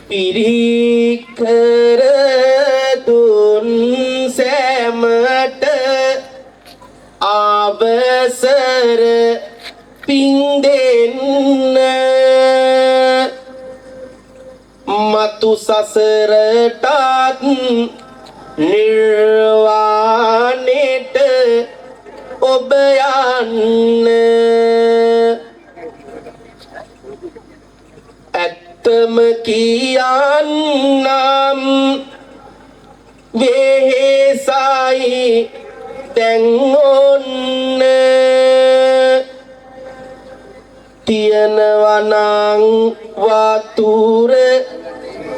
පිරිකර දුන් සෑමට අවසර පින් දෙන්න මතු සසරටත් නිර්වාණයට ඔබ යන්න ඇත්තම කියන්නම් වෙහෙසයි දැන් ඔන්න තියනවා නම් වතුර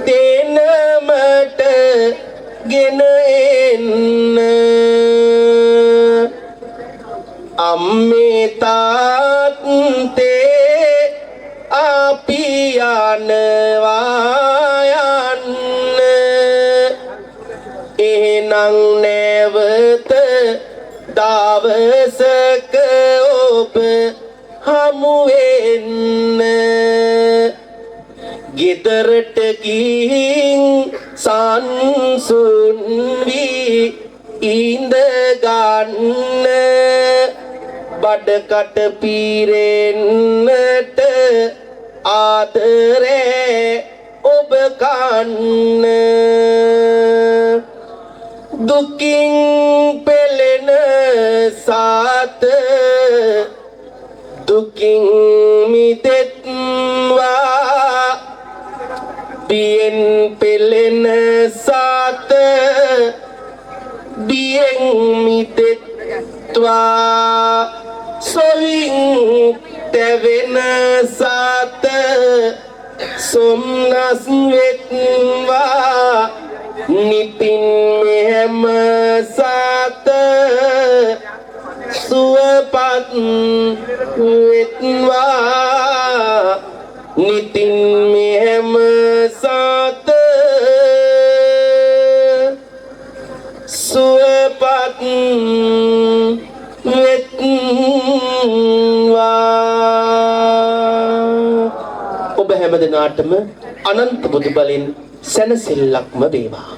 දෙනමට ගෙන එන්න අම්මේ තාත්තේ අපි යනවා යන්න එහෙනම් නැවත දවසක ඔබ හමු වෙන්න ගෙදරට ගිහින් සංසුන් වී ඉඳ ගන්න බඩකට පීරෙන්නට ආදරේ ඔබ කන්න දුකින් පෙළෙන සාත දුකින් මිදෙත්වා බියෙන් පෙළෙන සාත බියෙන් මිදෙත්වා සොවින් තැවෙන සාත සොම්නස් වෙත්වා නිතින් මෙහෙම සාත සුවපත් වෙත්වා නිතින් මෙහෙම සාත සුවපත් වෙත්වා ඔබ හැම දිනාටම අනන්ත බුදු බලෙන් සැනසෙල්ලක්ම වේවා.